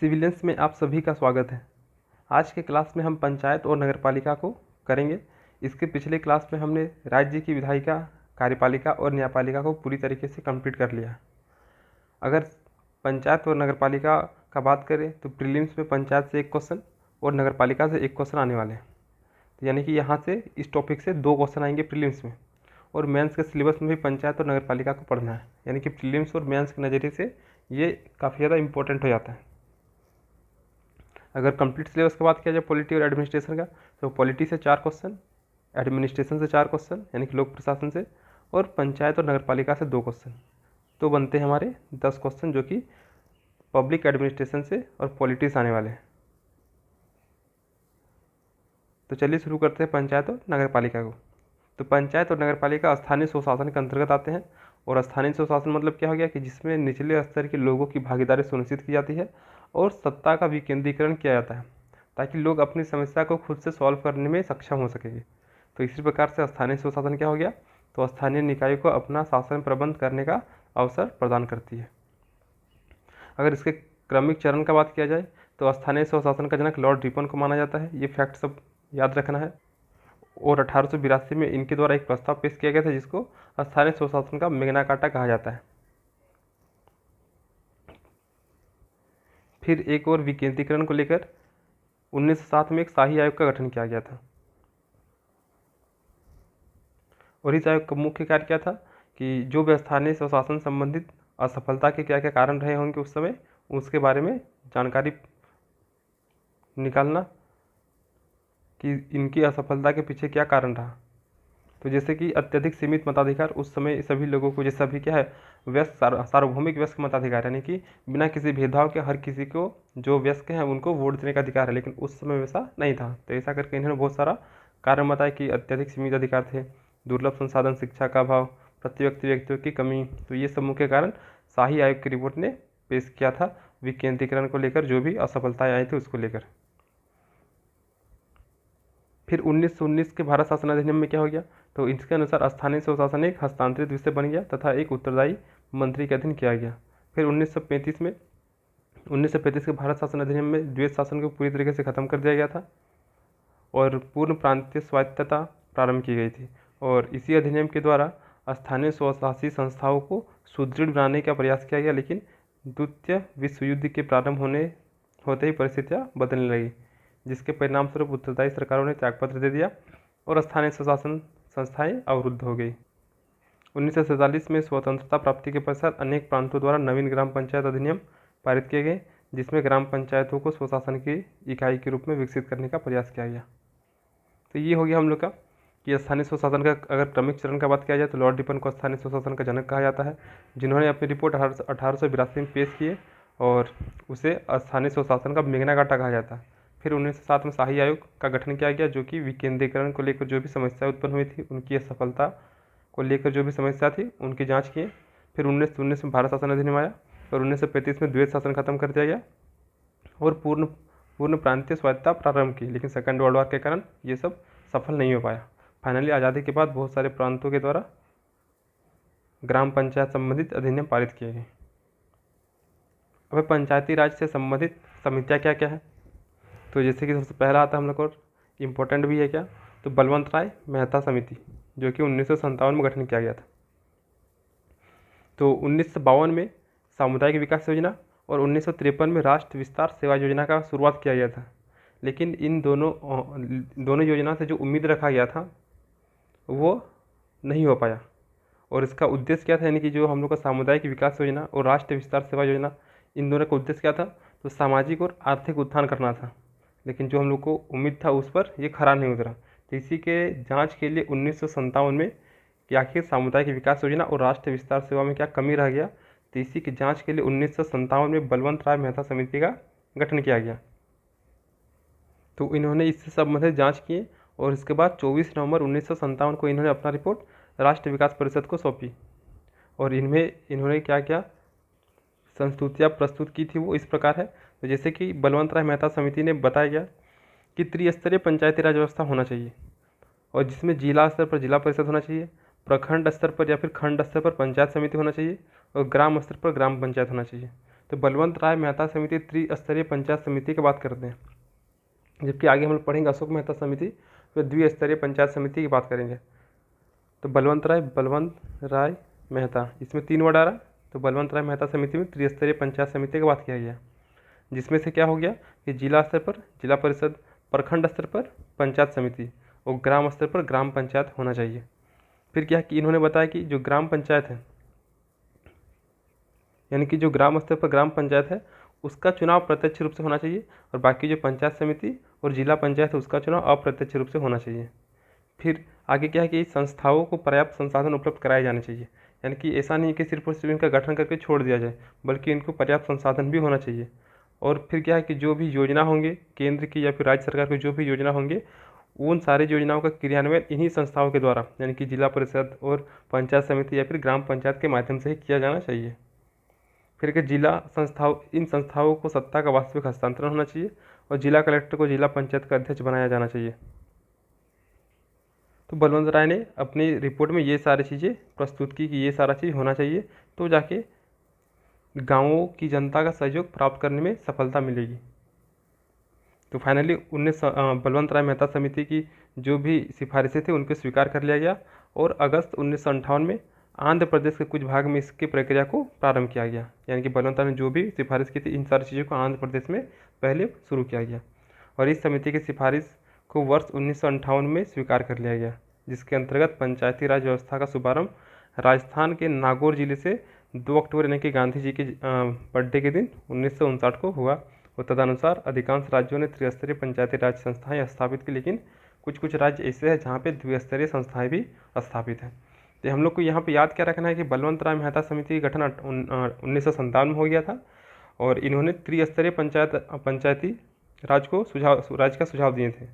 Civilians में आप सभी का स्वागत है। आज के क्लास में हम पंचायत और नगरपालिका को करेंगे। इसके पिछले क्लास में हमने राज्य की विधायिका, कार्यपालिका और न्यायपालिका को पूरी तरीके से कंप्लीट कर लिया। अगर पंचायत और नगरपालिका का बात करें तो प्रीलिम्स में पंचायत से एक क्वेश्चन और नगरपालिका से एक क्वेश्चन आने वाले हैं। तो यानी कि यहाँ से इस टॉपिक से 2 क्वेश्चन आएंगे प्रीलिम्स में, और मेंस के सिलेबस में भी पंचायत और नगरपालिका को पढ़ना है। यानी कि प्रीलिम्स और मेंस के नज़रिए से ये काफ़ी ज़्यादा इंपॉर्टेंट हो जाता है। अगर कंप्लीट सिलेबस की बात किया जाए पॉलिटी और एडमिनिस्ट्रेशन का, तो पॉलिटी से 4 क्वेश्चन, एडमिनिस्ट्रेशन से 4 क्वेश्चन यानी कि लोक प्रशासन से, और पंचायत और नगरपालिका से 2 क्वेश्चन। तो बनते हैं हमारे 10 क्वेश्चन, जो कि पब्लिक एडमिनिस्ट्रेशन से और पॉलिटी से आने वाले हैं। तो चलिए शुरू करते हैं पंचायत और नगरपालिका को। तो पंचायत और नगरपालिका स्थानीय स्वशासन के अंतर्गत आते हैं। और स्थानीय स्वशासन मतलब क्या हो गया कि जिसमें निचले स्तर के लोगों की भागीदारी सुनिश्चित की जाती है और सत्ता का विकेंद्रीकरण किया जाता है, ताकि लोग अपनी समस्या को खुद से सॉल्व करने में सक्षम हो सकेंगे। तो इसी प्रकार से स्थानीय स्वशासन क्या हो गया, तो स्थानीय निकायों को अपना शासन प्रबंध करने का अवसर प्रदान करती है। अगर इसके क्रमिक चरण का बात किया जाए तो स्थानीय स्वशासन का जनक लॉर्ड रिपन को माना जाता है। ये फैक्ट सब याद रखना है। और 1882 में इनके द्वारा एक प्रस्ताव पेश किया गया था, जिसको स्थानीय स्वशासन का मैग्ना कार्टा कहा जाता है। फिर एक और विकेंद्रीकरण को लेकर 1907 में एक शाही आयोग का गठन किया गया था। और इस आयोग का मुख्य कार्य क्या था कि जो भी स्थानीय स्वशासन संबंधित असफलता के क्या क्या कारण रहे होंगे उस समय, उसके बारे में जानकारी निकालना कि इनकी असफलता के पीछे क्या कारण रहा। तो जैसे कि अत्यधिक सीमित मताधिकार, उस समय सभी लोगों को, जैसे अभी क्या है व्यस्क सार्वभौमिक व्यस्क मताधिकार, यानी कि बिना किसी भेदभाव के हर किसी को जो व्यस्क हैं उनको वोट देने का अधिकार है, लेकिन उस समय वैसा नहीं था। तो ऐसा करके इन्होंने बहुत सारा कारण बताया कि अत्यधिक सीमित अधिकार थे, दुर्लभ संसाधन, शिक्षा का अभाव, प्रति व्यक्तियों की कमी। तो ये सब मुख्य कारण शाही आयोग की रिपोर्ट ने पेश किया था विकेंद्रीकरण को लेकर, जो भी असफलताएं आई थी उसको लेकर। फिर 1919 के भारत शासन अधिनियम में क्या हो गया, तो इसके अनुसार स्थानीय स्वशासन एक हस्तांतरित विषय बन गया तथा एक उत्तरदायी मंत्री के अधीन किया गया। फिर 1935 के भारत शासन अधिनियम में द्वैत शासन को पूरी तरीके से खत्म कर दिया गया था और पूर्ण प्रांतीय स्वायत्तता प्रारंभ की गई थी। और इसी अधिनियम के द्वारा स्थानीय स्वशासी संस्थाओं को सुदृढ़ बनाने का प्रयास किया गया, लेकिन द्वितीय विश्व युद्ध के प्रारंभ होते ही परिस्थितियाँ बदलने लगी, जिसके परिणाम स्वरूप उत्तरदायी सरकारों ने त्यागपत्र दे दिया और स्थानीय स्वशासन संस्थाएं अवरुद्ध हो गई। 1947 में स्वतंत्रता प्राप्ति के पश्चात अनेक प्रांतों द्वारा नवीन ग्राम पंचायत अधिनियम पारित किए गए, जिसमें ग्राम पंचायतों को स्वशासन की इकाई के रूप में विकसित करने का प्रयास किया गया। तो ये हो गया हम लोग का कि स्थानीय स्वशासन का अगर क्रमिक चरण का बात किया जाए तो लॉर्ड रिपन को स्थानीय स्वशासन का जनक कहा जाता है, जिन्होंने अपनी रिपोर्ट 1882 में पेश किए और उसे स्थानीय स्वशासन का मैग्ना कार्टा कहा जाता है। फिर 1907 में शाही आयोग का गठन किया गया, जो कि विकेंद्रीकरण को लेकर जो भी समस्याएं उत्पन्न हुई थी, उनकी असफलता को लेकर जो भी समस्या थी उनकी जांच किए। फिर 1919 में भारत शासन अधिनियम आया और 1935 में द्वैत शासन खत्म कर दिया गया और पूर्ण प्रांतीय स्वायत्तता प्रारंभ की, लेकिन सेकेंड वर्ल्ड वॉर के कारण ये सब सफल नहीं हो पाया। फाइनली आज़ादी के बाद बहुत सारे प्रांतों के द्वारा ग्राम पंचायत संबंधित अधिनियम पारित किए गए। अब पंचायती राज से संबंधित समितियाँ क्या क्या है, तो जैसे कि सबसे पहला आता है हम लोग को, इम्पोर्टेंट भी है क्या, तो बलवंत राय मेहता समिति, जो कि 1957 में गठन किया गया था। तो 1952 में सामुदायिक विकास योजना और 1953 में राष्ट्र विस्तार सेवा योजना का शुरुआत किया गया था, लेकिन इन दोनों योजना से जो उम्मीद रखा गया था वो नहीं हो पाया। और इसका उद्देश्य क्या था, यानी कि जो हम लोग का सामुदायिक विकास योजना और राष्ट्र विस्तार सेवा योजना, इन दोनों का उद्देश्य क्या था, तो सामाजिक और आर्थिक उत्थान करना था, लेकिन जो हम लोग को उम्मीद था उस पर ये खरा नहीं उतरा। तो इसी के जांच के लिए 1957 में कि आखिर सामुदायिक विकास योजना और राष्ट्रीय विस्तार सेवा में क्या कमी रह गया, तो इसी की जांच के लिए 1957 में बलवंत राय मेहता समिति का गठन किया गया। तो इन्होंने इससे संबंधित जाँच किए और इसके बाद 24 नवंबर 1957 को इन्होंने अपना रिपोर्ट राष्ट्रीय विकास परिषद को सौंपी। और इन्होंने क्या क्या संस्तुतियाँ प्रस्तुत की थी वो इस प्रकार है। तो जैसे कि बलवंत राय मेहता समिति ने बताया गया कि त्रिस्तरीय पंचायती राज व्यवस्था होना चाहिए, और जिसमें जिला स्तर पर जिला परिषद होना चाहिए, प्रखंड स्तर पर या फिर खंड स्तर पर पंचायत समिति होना चाहिए और ग्राम स्तर पर ग्राम पंचायत होना चाहिए। तो बलवंत राय मेहता समिति त्रिस्तरीय पंचायत समिति की बात करते हैं, जबकि आगे हम लोग पढ़ेंगे अशोक मेहता समिति तो द्विस्तरीय पंचायत समिति की बात करेंगे। तो बलवंत राय मेहता, इसमें 3 वर्ड आ रहा है। तो बलवंत राय मेहता समिति में त्रिस्तरीय पंचायत समिति की बात किया गया, जिसमें से क्या हो गया कि जिला स्तर पर जिला परिषद, प्रखंड स्तर पर पंचायत समिति और ग्राम स्तर पर ग्राम पंचायत होना चाहिए। फिर क्या कि इन्होंने बताया कि जो ग्राम पंचायत है, यानी कि जो ग्राम स्तर पर ग्राम पंचायत है उसका चुनाव प्रत्यक्ष रूप से होना चाहिए, और बाकी जो पंचायत समिति और जिला पंचायत है उसका चुनाव अप्रत्यक्ष रूप से होना चाहिए। फिर आगे क्या है कि संस्थाओं को पर्याप्त संसाधन उपलब्ध कराए जाने चाहिए, यानी कि ऐसा नहीं कि सिर्फ और सिर्फ इनका गठन करके छोड़ दिया जाए, बल्कि इनको पर्याप्त संसाधन भी होना चाहिए। और फिर क्या है कि जो भी योजना होंगे केंद्र की या फिर राज्य सरकार की जो भी योजना होंगे, उन सारी योजनाओं का क्रियान्वयन इन्हीं संस्थाओं के द्वारा, यानी कि जिला परिषद और पंचायत समिति या फिर ग्राम पंचायत के माध्यम से ही किया जाना चाहिए। फिर कि इन संस्थाओं को सत्ता का वास्तविक हस्तांतरण होना चाहिए और जिला कलेक्टर को जिला पंचायत का अध्यक्ष बनाया जाना चाहिए। तो बलवंत राय ने अपनी रिपोर्ट में ये सारी चीज़ें प्रस्तुत की कि ये सारा चीज़ होना चाहिए, तो जाके गाँवों की जनता का सहयोग प्राप्त करने में सफलता मिलेगी। तो फाइनली बलवंत राय मेहता समिति की जो भी सिफारिशें थी उनको स्वीकार कर लिया गया, और अगस्त 1958 में आंध्र प्रदेश के कुछ भाग में इसकी प्रक्रिया को प्रारंभ किया गया। यानी कि बलवंत राय ने जो भी सिफारिश की थी इन सारी चीज़ों को आंध्र प्रदेश में पहले शुरू किया गया, और इस समिति की सिफारिश को वर्ष 1958 में स्वीकार कर लिया गया, जिसके अंतर्गत पंचायती राज व्यवस्था का शुभारंभ राजस्थान के नागौर जिले से 2 अक्टूबर यानी कि गांधी जी के बर्थडे के दिन 1959 को हुआ। और तदनुसार अधिकांश राज्यों ने त्रिस्तरीय पंचायती राज संस्थाएं स्थापित की, लेकिन कुछ कुछ राज्य ऐसे हैं जहाँ पे द्विस्तरीय संस्थाएं भी स्थापित हैं। तो हम लोग को यहाँ पे याद क्या रखना है कि बलवंत राय मेहता समिति का गठन 1957 में हो गया था, और इन्होंने त्रिस्तरीय पंचायती राज का सुझाव दिए थे,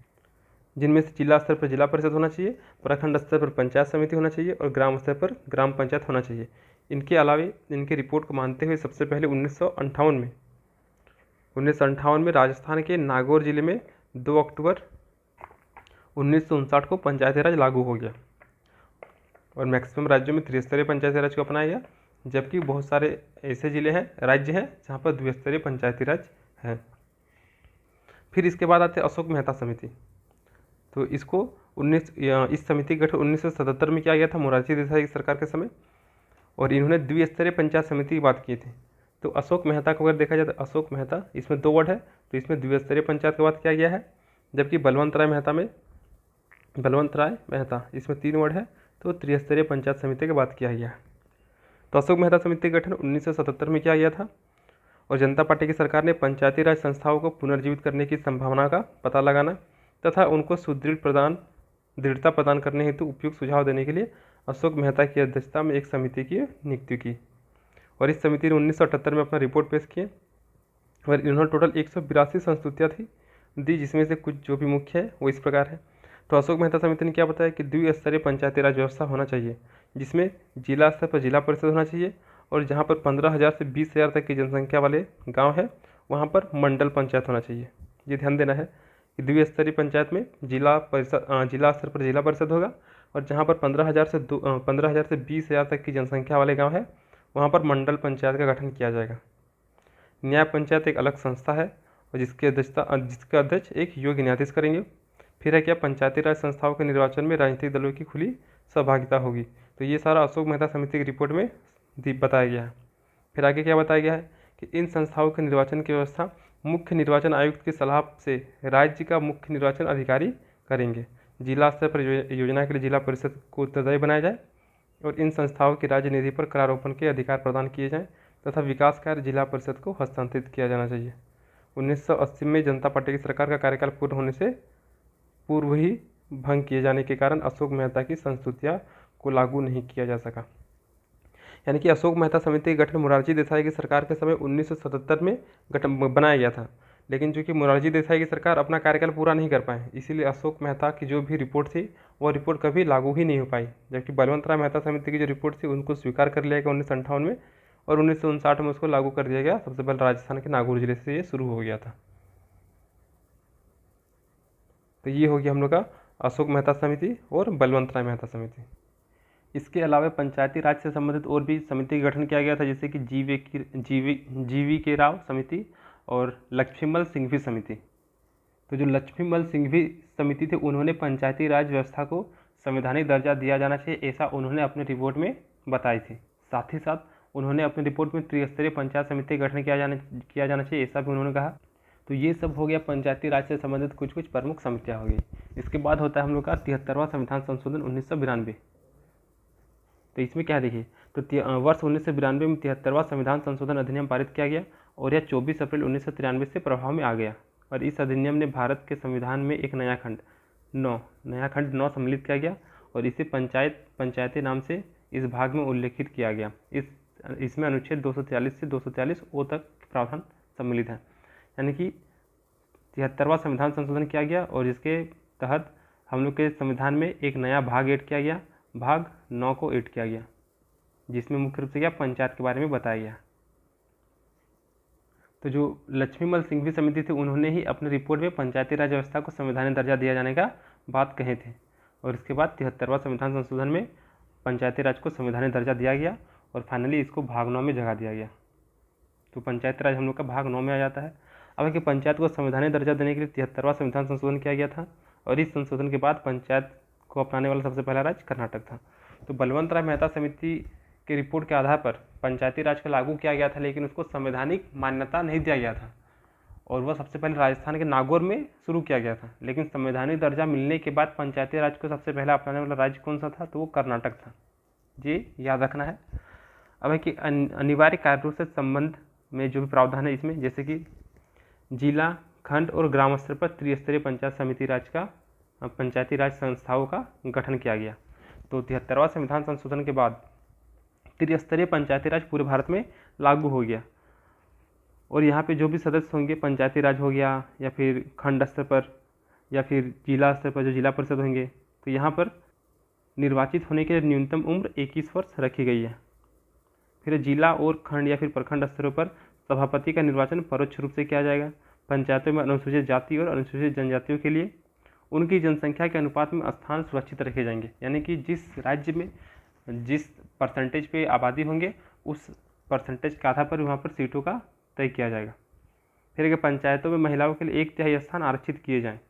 जिनमें से जिला स्तर पर जिला परिषद होना चाहिए, प्रखंड स्तर पर पंचायत समिति होना चाहिए और ग्राम स्तर पर ग्राम पंचायत होना चाहिए। इनके अलावे इनके रिपोर्ट को मानते हुए सबसे पहले 1958 में राजस्थान के नागौर जिले में 2 अक्टूबर 1959 को पंचायती राज लागू हो गया, और मैक्सिमम राज्यों में त्रिस्तरीय पंचायती राज को अपनाया गया, जबकि बहुत सारे ऐसे राज्य हैं जहाँ पर द्विस्तरीय पंचायती राज है। फिर इसके बाद आते अशोक मेहता समिति। तो इस समिति का गठन 1977 में किया गया था मोरारजी देसाई की सरकार के समय, और इन्होंने द्विस्तरीय पंचायत समिति की बात की थी। तो अशोक मेहता को अगर देखा जाए तो अशोक मेहता इसमें 2 वर्ड है, तो इसमें द्विस्तरीय पंचायत की बात किया गया है, जबकि बलवंत राय मेहता इसमें 3 वर्ड है, तो त्रिस्तरीय पंचायत समिति की बात किया गया है। तो अशोक मेहता समिति का गठन 1977 में किया गया था, और जनता पार्टी की सरकार ने पंचायती राज संस्थाओं को पुनर्जीवित करने की संभावना का पता लगाना तथा उनको दृढ़ता प्रदान करने हेतु उपयुक्त सुझाव देने के लिए अशोक मेहता की अध्यक्षता में एक समिति की नियुक्ति की, और इस समिति ने 1978 में अपना रिपोर्ट पेश किए, और इन्होंने टोटल 182 संस्तुतियाँ दी, जिसमें से कुछ जो भी मुख्य है वो इस प्रकार है। तो अशोक मेहता समिति ने क्या बताया कि द्विस्तरीय पंचायती राज व्यवस्था होना चाहिए, जिसमें जिला स्तर पर जिला परिषद होना चाहिए, और जहाँ पर 15,000 से 20,000 तक की जनसंख्या वाले गांव है वहाँ पर मंडल पंचायत होना चाहिए। ये ध्यान देना है कि द्विस्तरीय पंचायत में जिला स्तर पर जिला परिषद होगा, और जहाँ पर 15,000 से 20,000 तक की जनसंख्या वाले गाँव है वहाँ पर मंडल पंचायत का गठन किया जाएगा। न्याय पंचायत एक अलग संस्था है, और जिसके अध्यक्ष एक योग्य न्यायाधीश करेंगे। फिर है क्या, पंचायती राज संस्थाओं के निर्वाचन में राजनीतिक दलों की खुली सहभागिता होगी। तो ये सारा अशोक मेहता समिति की रिपोर्ट में बताया गया है। फिर आगे क्या बताया गया है कि इन संस्थाओं के निर्वाचन की व्यवस्था मुख्य निर्वाचन आयुक्त की सलाह से राज्य का मुख्य निर्वाचन अधिकारी करेंगे। जिला स्तर पर योजना के लिए जिला परिषद को उत्तरदायी बनाया जाए, और इन संस्थाओं की राज्य निधि पर करारोपण के अधिकार प्रदान किए जाएँ तथा विकास कार्य जिला परिषद को हस्तांतरित किया जाना चाहिए। 1980 में जनता पार्टी की सरकार का कार्यकाल पूर्ण होने से पूर्व ही भंग किए जाने के कारण अशोक मेहता की संस्तुतियाँ को लागू नहीं किया जा सका। यानी कि अशोक मेहता समिति का गठन मोरारजी देसाई की सरकार के समय 1977 में बनाया गया था, लेकिन चूंकि मोरारजी देसाई की सरकार अपना कार्यकाल पूरा नहीं कर पाए, इसीलिए अशोक मेहता की जो भी रिपोर्ट थी वो रिपोर्ट कभी लागू ही नहीं हो पाई। जबकि बलवंत राय मेहता समिति की जो रिपोर्ट थी उनको स्वीकार कर लिया गया 1958 में, और 1959 में उसको लागू कर दिया गया। सबसे पहले राजस्थान के नागौर जिले से ये शुरू हो गया था। तो ये हो गया हम लोग का अशोक मेहता समिति और बलवंत राय मेहता समिति। इसके अलावा पंचायती राज से संबंधित और भी समिति का गठन किया गया था, जैसे कि जीवी के राव समिति और लक्ष्मीमल सिंघवी समिति। तो जो लक्ष्मीमल सिंघवी समिति थी, उन्होंने पंचायती राज व्यवस्था को संवैधानिक दर्जा दिया जाना चाहिए, ऐसा उन्होंने अपने रिपोर्ट में बताई थी। साथ ही साथ उन्होंने अपनी रिपोर्ट में त्रिस्तरीय पंचायत समिति का गठन किया जाना चाहिए, ऐसा भी उन्होंने कहा। तो ये सब हो गया पंचायती राज से संबंधित कुछ कुछ प्रमुख समितियाँ हो गई। इसके बाद होता है हम लोग का 73वां संविधान संशोधन 1992। तो इसमें क्या देखिए, तो वर्ष 1992 में 73वां संविधान संशोधन अधिनियम पारित किया गया और यह 24 अप्रैल 1993 से प्रभाव में आ गया। और इस अधिनियम ने भारत के संविधान में एक नया खंड 9 सम्मिलित किया गया और इसे पंचायती नाम से इस भाग में उल्लेखित किया गया। इसमें अनुच्छेद 243 से 243 ओ तक प्रावधान सम्मिलित है। यानी कि 73वां संविधान संशोधन किया गया और इसके तहत हम लोग के संविधान में एक नया भाग ऐड किया गया, भाग 9 को ऐड किया गया, जिसमें मुख्य रूप से क्या पंचायत के बारे में बताया गया। तो जो लक्ष्मीमल सिंघवी समिति थी, उन्होंने ही अपनी रिपोर्ट में पंचायती राज व्यवस्था को संवैधानिक दर्जा दिया जाने का बात कहे थे और इसके बाद 73वां संविधान संशोधन में पंचायती राज को संवैधानिक दर्जा दिया गया और फाइनली इसको भाग 9 में जगह दिया गया। तो पंचायती राज हम लोग का भाग 9 में आ जाता है। अब कि पंचायत को संवैधानिक दर्जा देने के लिए 73वां संविधान संशोधन किया गया था और इस संशोधन के बाद पंचायत को अपनाने वाला सबसे पहला राज्य कर्नाटक था। तो बलवंत राय मेहता समिति की रिपोर्ट के आधार पर पंचायती राज को लागू किया गया था, लेकिन उसको संवैधानिक मान्यता नहीं दिया गया था और वह सबसे पहले राजस्थान के नागौर में शुरू किया गया था। लेकिन संवैधानिक दर्जा मिलने के बाद पंचायती राज को सबसे पहले अपनाने वाला राज्य कौन सा था, तो वो कर्नाटक था। ये याद रखना है। अब है कि अनिवार्य कार्यों से संबंध में जो भी प्रावधान है इसमें, जैसे कि जिला, खंड और ग्राम स्तर पर त्रिस्तरीय पंचायती राज संस्थाओं का गठन किया गया। तो 73वां संविधान संशोधन के बाद त्रिस्तरीय पंचायती राज पूरे भारत में लागू हो गया और यहाँ पे जो भी सदस्य होंगे, पंचायती राज हो गया या फिर खंड स्तर पर या फिर जिला स्तर पर जो जिला परिषद होंगे, तो यहाँ पर निर्वाचित होने के लिए न्यूनतम उम्र 21 वर्ष रखी गई है। फिर जिला और खंड या फिर प्रखंड स्तरों पर सभापति का निर्वाचन परोक्ष रूप से किया जाएगा। पंचायतों में अनुसूचित जाति और अनुसूचित जनजातियों के लिए उनकी जनसंख्या के अनुपात में स्थान सुरक्षित रखे जाएंगे। यानी कि जिस राज्य में जिस परसेंटेज पे आबादी होंगे, उस परसेंटेज के आधार पर वहाँ पर सीटों का तय किया जाएगा। फिर अगर पंचायतों में महिलाओं के लिए 1/3 स्थान आरक्षित किए जाएँ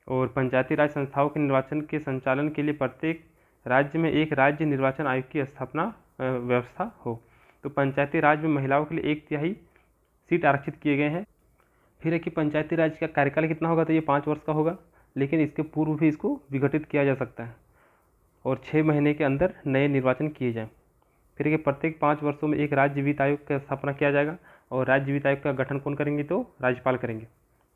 और पंचायती राज संस्थाओं के निर्वाचन के संचालन के लिए प्रत्येक राज्य में एक राज्य निर्वाचन आयोग की स्थापना व्यवस्था हो। तो पंचायती राज में महिलाओं के लिए 1/3 सीट आरक्षित किए गए हैं। फिर है कि पंचायती राज का कार्यकाल कितना होगा, तो ये 5 वर्ष का होगा, लेकिन इसके पूर्व भी इसको विघटित किया जा सकता है और 6 महीने के अंदर नए निर्वाचन किए जाएँ। फिर कि प्रत्येक 5 वर्षों में एक राज्य वित्त आयोग का स्थापना किया जाएगा और राज्य वित्त आयोग का गठन कौन करेंगे, तो राज्यपाल करेंगे।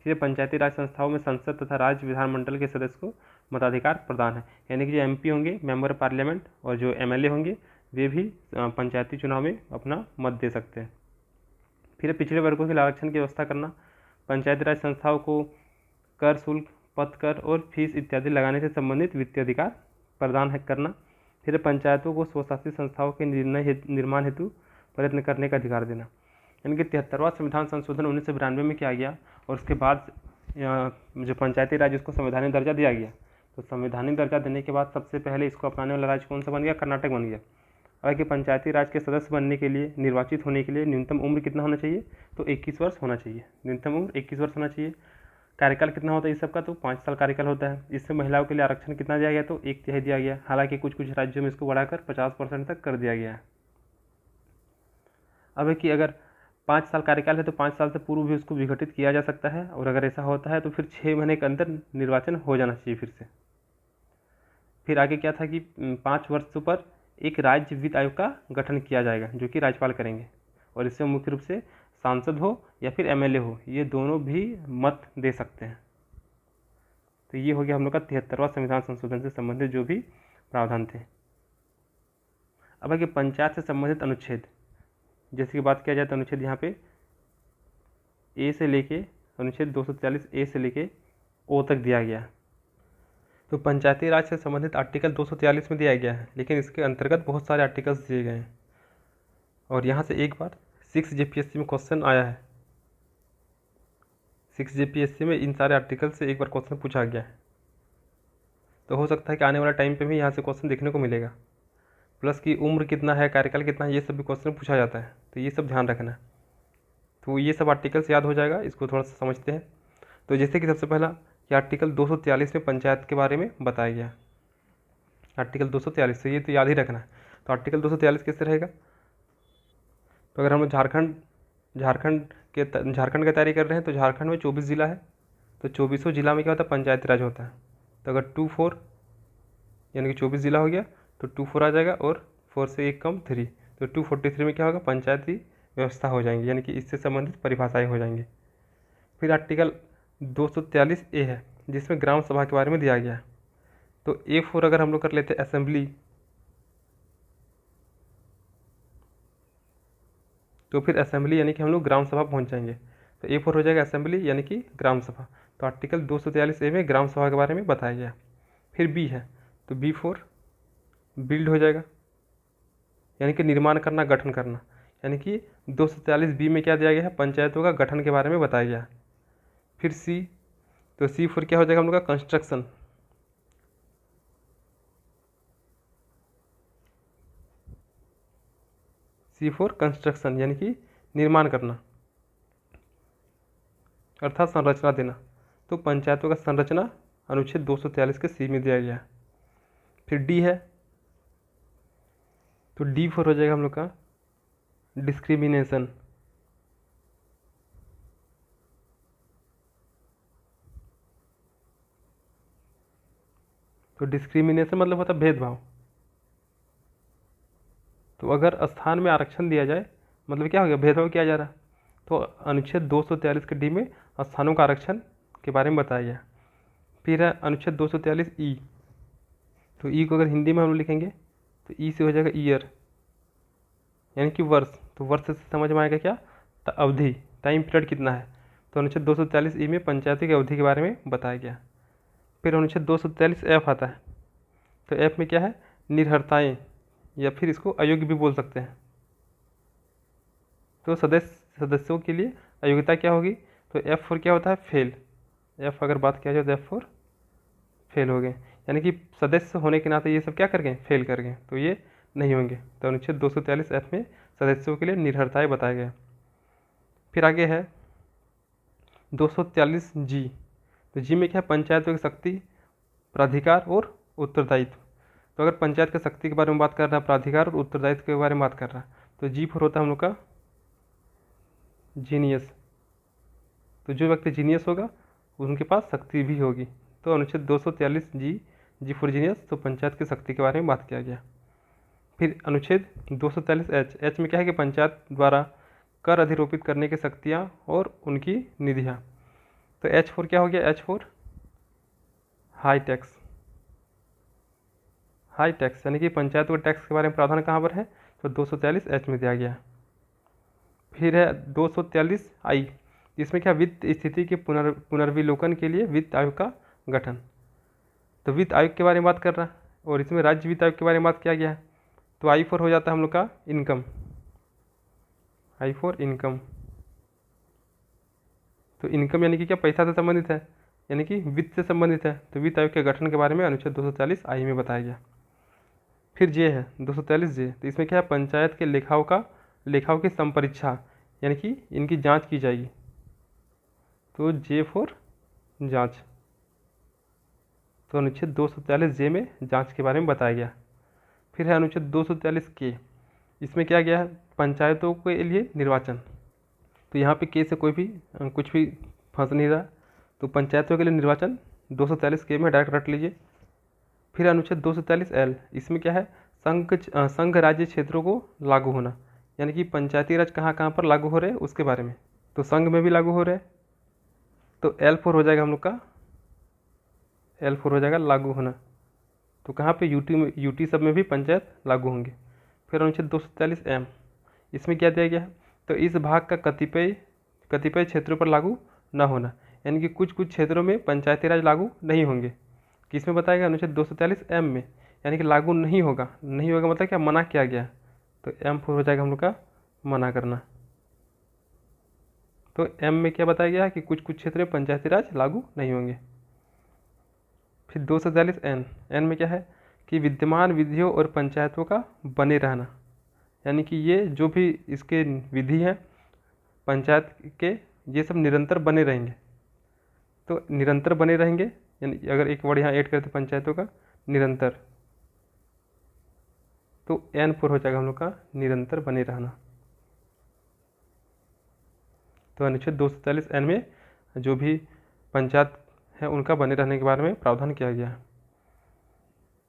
फिर पंचायती राज संस्थाओं में संसद तथा राज्य विधानमंडल के सदस्य को मताधिकार प्रदान है। यानी कि जो MP होंगे, मेंबर ऑफ पार्लियामेंट, और जो MLA होंगे, वे भी पंचायती चुनाव में अपना मत दे सकते हैं। फिर पिछड़े वर्गों के लिए आरक्षण की व्यवस्था करना। पंचायती राज संस्थाओं को कर, शुल्क, पथ कर और फीस इत्यादि लगाने से संबंधित वित्तीय अधिकार प्रदान करना। फिर पंचायतों को स्वशासी संस्थाओं के निर्माण हेतु प्रयत्न करने का अधिकार देना। यानी कि 73वां संविधान संशोधन 1992 में किया गया और उसके बाद जो पंचायती राज उसको संवैधानिक दर्जा दिया गया। तो संवैधानिक दर्जा देने के बाद सबसे पहले इसको अपनाने वाला राज्य कौन सा बन गया, कर्नाटक बन गया। अब कि पंचायती राज के सदस्य बनने के लिए, निर्वाचित होने के लिए न्यूनतम उम्र कितना होना चाहिए, तो 21 वर्ष होना चाहिए। न्यूनतम उम्र 21 वर्ष होना चाहिए। कार्यकाल कितना होता है इस सबका, तो 5 साल कार्यकाल होता है। इसमें महिलाओं के लिए आरक्षण कितना दिया गया, तो 1/3 दिया गया। हालांकि कुछ कुछ राज्यों में इसको बढ़ाकर 50% तक कर दिया गया है। अब है कि अगर 5 साल कार्यकाल है तो 5 साल से पूर्व भी उसको विघटित किया जा सकता है और अगर ऐसा होता है तो फिर 6 महीने के अंदर निर्वाचन हो जाना चाहिए फिर से। फिर आगे क्या था कि 5 वर्षों पर एक राज्य वित्त आयोग का गठन किया जाएगा जो कि राज्यपाल करेंगे और इसमें मुख्य रूप से सांसद हो या फिर MLA हो, ये दोनों भी मत दे सकते हैं। तो ये हो गया हम लोग का 73वां संविधान संशोधन से संबंधित जो भी प्रावधान थे। अब आगे पंचायत से संबंधित अनुच्छेद, जैसे कि बात किया जाए तो अनुच्छेद यहाँ पे A से लेके अनुच्छेद 243 A से लेके O तक दिया गया है। तो पंचायती राज से संबंधित आर्टिकल 243 में दिया गया है, लेकिन इसके अंतर्गत बहुत सारे आर्टिकल्स दिए गए हैं और यहाँ से एक बार 6 JPSC में क्वेश्चन आया है। 6 JPSC में इन सारे आर्टिकल से एक बार क्वेश्चन पूछा गया है। तो हो सकता है कि आने वाला टाइम पे भी यहाँ से क्वेश्चन देखने को मिलेगा। प्लस की उम्र कितना है, कार्यकाल कितना है, ये सब भी क्वेश्चन पूछा जाता है, तो ये सब ध्यान रखना है। तो ये सब आर्टिकल्स याद हो जाएगा, इसको थोड़ा सा समझते हैं। तो जैसे कि सबसे पहला कि आर्टिकल 243 में पंचायत के बारे में बताया गया। आर्टिकल 243 से ये तो याद ही रखना है। तो आर्टिकल 243 कैसे रहेगा, तो अगर हम लोग झारखंड की तैयारी कर रहे हैं तो झारखंड में 24 ज़िला है, तो 24 जिला में क्या होता है, पंचायती राज होता है। तो अगर 24 यानी कि 24 ज़िला हो गया तो 24 आ जाएगा, और 4 से 1 कम 3, तो 243 में क्या होगा, पंचायती व्यवस्था हो जाएंगी, यानी कि इससे संबंधित परिभाषाएं हो जाएंगी। फिर आर्टिकल 243A है जिसमें ग्राम सभा के बारे में दिया गया है। तो A4 अगर हम लोग कर लेते हैं असेंबली, तो फिर असेंबली यानी कि हम लोग ग्राम सभा पहुंच जाएंगे। तो A4 हो जाएगा असेंबली यानी कि ग्राम सभा। तो आर्टिकल 243A में ग्राम सभा के बारे में बताया गया। फिर B है, तो B4 बिल्ड हो जाएगा, यानी कि निर्माण करना, गठन करना, यानी कि 243B में क्या दिया गया है, पंचायतों का गठन के बारे में बताया गया। फिर C, तो C4 क्या हो जाएगा हम लोग का, कंस्ट्रक्शन, C4 कंस्ट्रक्शन यानी कि निर्माण करना अर्थात संरचना देना। तो पंचायतों का संरचना अनुच्छेद 243 के C में दिया गया है। फिर D है, तो D4 हो जाएगा हम लोग का डिस्क्रिमिनेशन, तो डिस्क्रिमिनेशन मतलब होता है भेदभाव। तो अगर स्थान में आरक्षण दिया जाए मतलब क्या हो गया, भेदभाव किया जा रहा। तो अनुच्छेद 243 के डी में स्थानों का आरक्षण के बारे में बताया गया। फिर है अनुच्छेद 243 ई, तो ई को अगर हिंदी में हम लोग लिखेंगे तो ई से हो जाएगा ईयर, यानी कि वर्ष। तो वर्ष से समझ में आएगा क्या, तो अवधि, टाइम पीरियड कितना है। तो अनुच्छेद 243 ई में पंचायती की अवधि के बारे में बताया गया। फिर अनुच्छेद 243 एफ आता है, तो एफ में क्या है, निर्हरताएँ, या फिर इसको अयोग्य भी बोल सकते हैं। तो सदस्यों के लिए अयोग्यता क्या होगी, तो F4 क्या होता है, फेल। F अगर बात किया जाए तो F4 फेल हो गए, यानी कि सदस्य होने के नाते ये सब क्या कर गए, फेल कर गए, तो ये नहीं होंगे। तो अनुच्छेद 243 F में सदस्यों के लिए निर्भरताएं बताए गए। फिर आगे है 243 जी, तो जी में क्या है, पंचायतों की शक्ति, प्राधिकार और उत्तरदायित्व। तो अगर पंचायत की शक्ति के बारे में बात कर रहा है, प्राधिकार और उत्तरदायित्व के बारे में बात कर रहा है, तो G4 होता है हम लोग का जीनियस। तो जो व्यक्ति जीनियस होगा उनके पास शक्ति भी होगी। तो अनुच्छेद 243 जी फॉर जीनियस, तो पंचायत की शक्ति के बारे में बात किया गया। फिर अनुच्छेद 243 एच में क्या है कि पंचायत द्वारा कर अधिरोपित करने की शक्तियाँ और उनकी निधियाँ। तो H4 क्या हो गया, H4 high tax, high tax यानी कि पंचायत को टैक्स के बारे में प्रावधान कहाँ पर है, तो 243 एच में दिया गया है। फिर है 243 आई, इसमें क्या, वित्त स्थिति के पुनर्विलोकन के लिए वित्त आयोग का गठन। तो वित्त आयोग के बारे में बात कर रहा है, और इसमें राज्य वित्त आयोग के बारे में बात किया गया है। तो I4 हो जाता है हम लोग का इनकम, I4 इनकम। तो इनकम यानी कि क्या, पैसा से संबंधित है, यानी कि वित्त से संबंधित है। तो वित्त आयोग के गठन के बारे में अनुच्छेद 240 आई में बताया गया। फिर जे है 243 जे, तो इसमें क्या है, पंचायत के लेखाओं की संपरीक्षा, यानी कि इनकी जांच की जाएगी। तो J4 जांच, तो अनुच्छेद 243 जे में जांच के बारे में बताया गया। फिर है अनुच्छेद 243 के, इसमें क्या गया है, पंचायतों के लिए निर्वाचन। तो यहाँ पे के से कोई भी कुछ भी फंस नहीं रहा, तो पंचायतों के लिए निर्वाचन 243 के में डायरेक्ट रट लीजिए। फिर अनुच्छेद 243 एल, इसमें क्या है, संघ राज्य क्षेत्रों को लागू होना, यानी कि पंचायती राज कहाँ कहाँ पर लागू हो रहे हैं उसके बारे में। तो संघ में भी लागू हो रहे हैं, तो L4 हो जाएगा हम लोग का, L4 हो जाएगा लागू होना। तो कहाँ पे, यूटी सब में भी पंचायत लागू होंगे। फिर अनुच्छेद 243 एम, इसमें क्या दिया गया है, तो इस भाग का कतिपय क्षेत्रों पर लागू न होना, यानी कि कुछ क्षेत्रों में पंचायती राज लागू नहीं होंगे। किस में बताया गया, अनुच्छेद 243 एम में, यानी कि लागू नहीं होगा मतलब क्या, मना किया गया। तो M4 हो जाएगा हम लोग का मना करना। तो एम में क्या बताया गया कि कुछ क्षेत्र में पंचायती राज लागू नहीं होंगे। फिर 243 एन, एन में क्या है कि विद्यमान विधियों और पंचायतों का बने रहना, यानी कि ये जो भी इसके विधि हैं पंचायत के, ये सब निरंतर बने रहेंगे। तो निरंतर बने रहेंगे, यानी अगर एक वर्ड यहाँ ऐड करते पंचायतों का निरंतर, तो एन पर हो जाएगा हम लोग का निरंतर बने रहना। तो अनुच्छेद 243 एन में जो भी पंचायत है उनका बने रहने के बारे में प्रावधान किया गया है।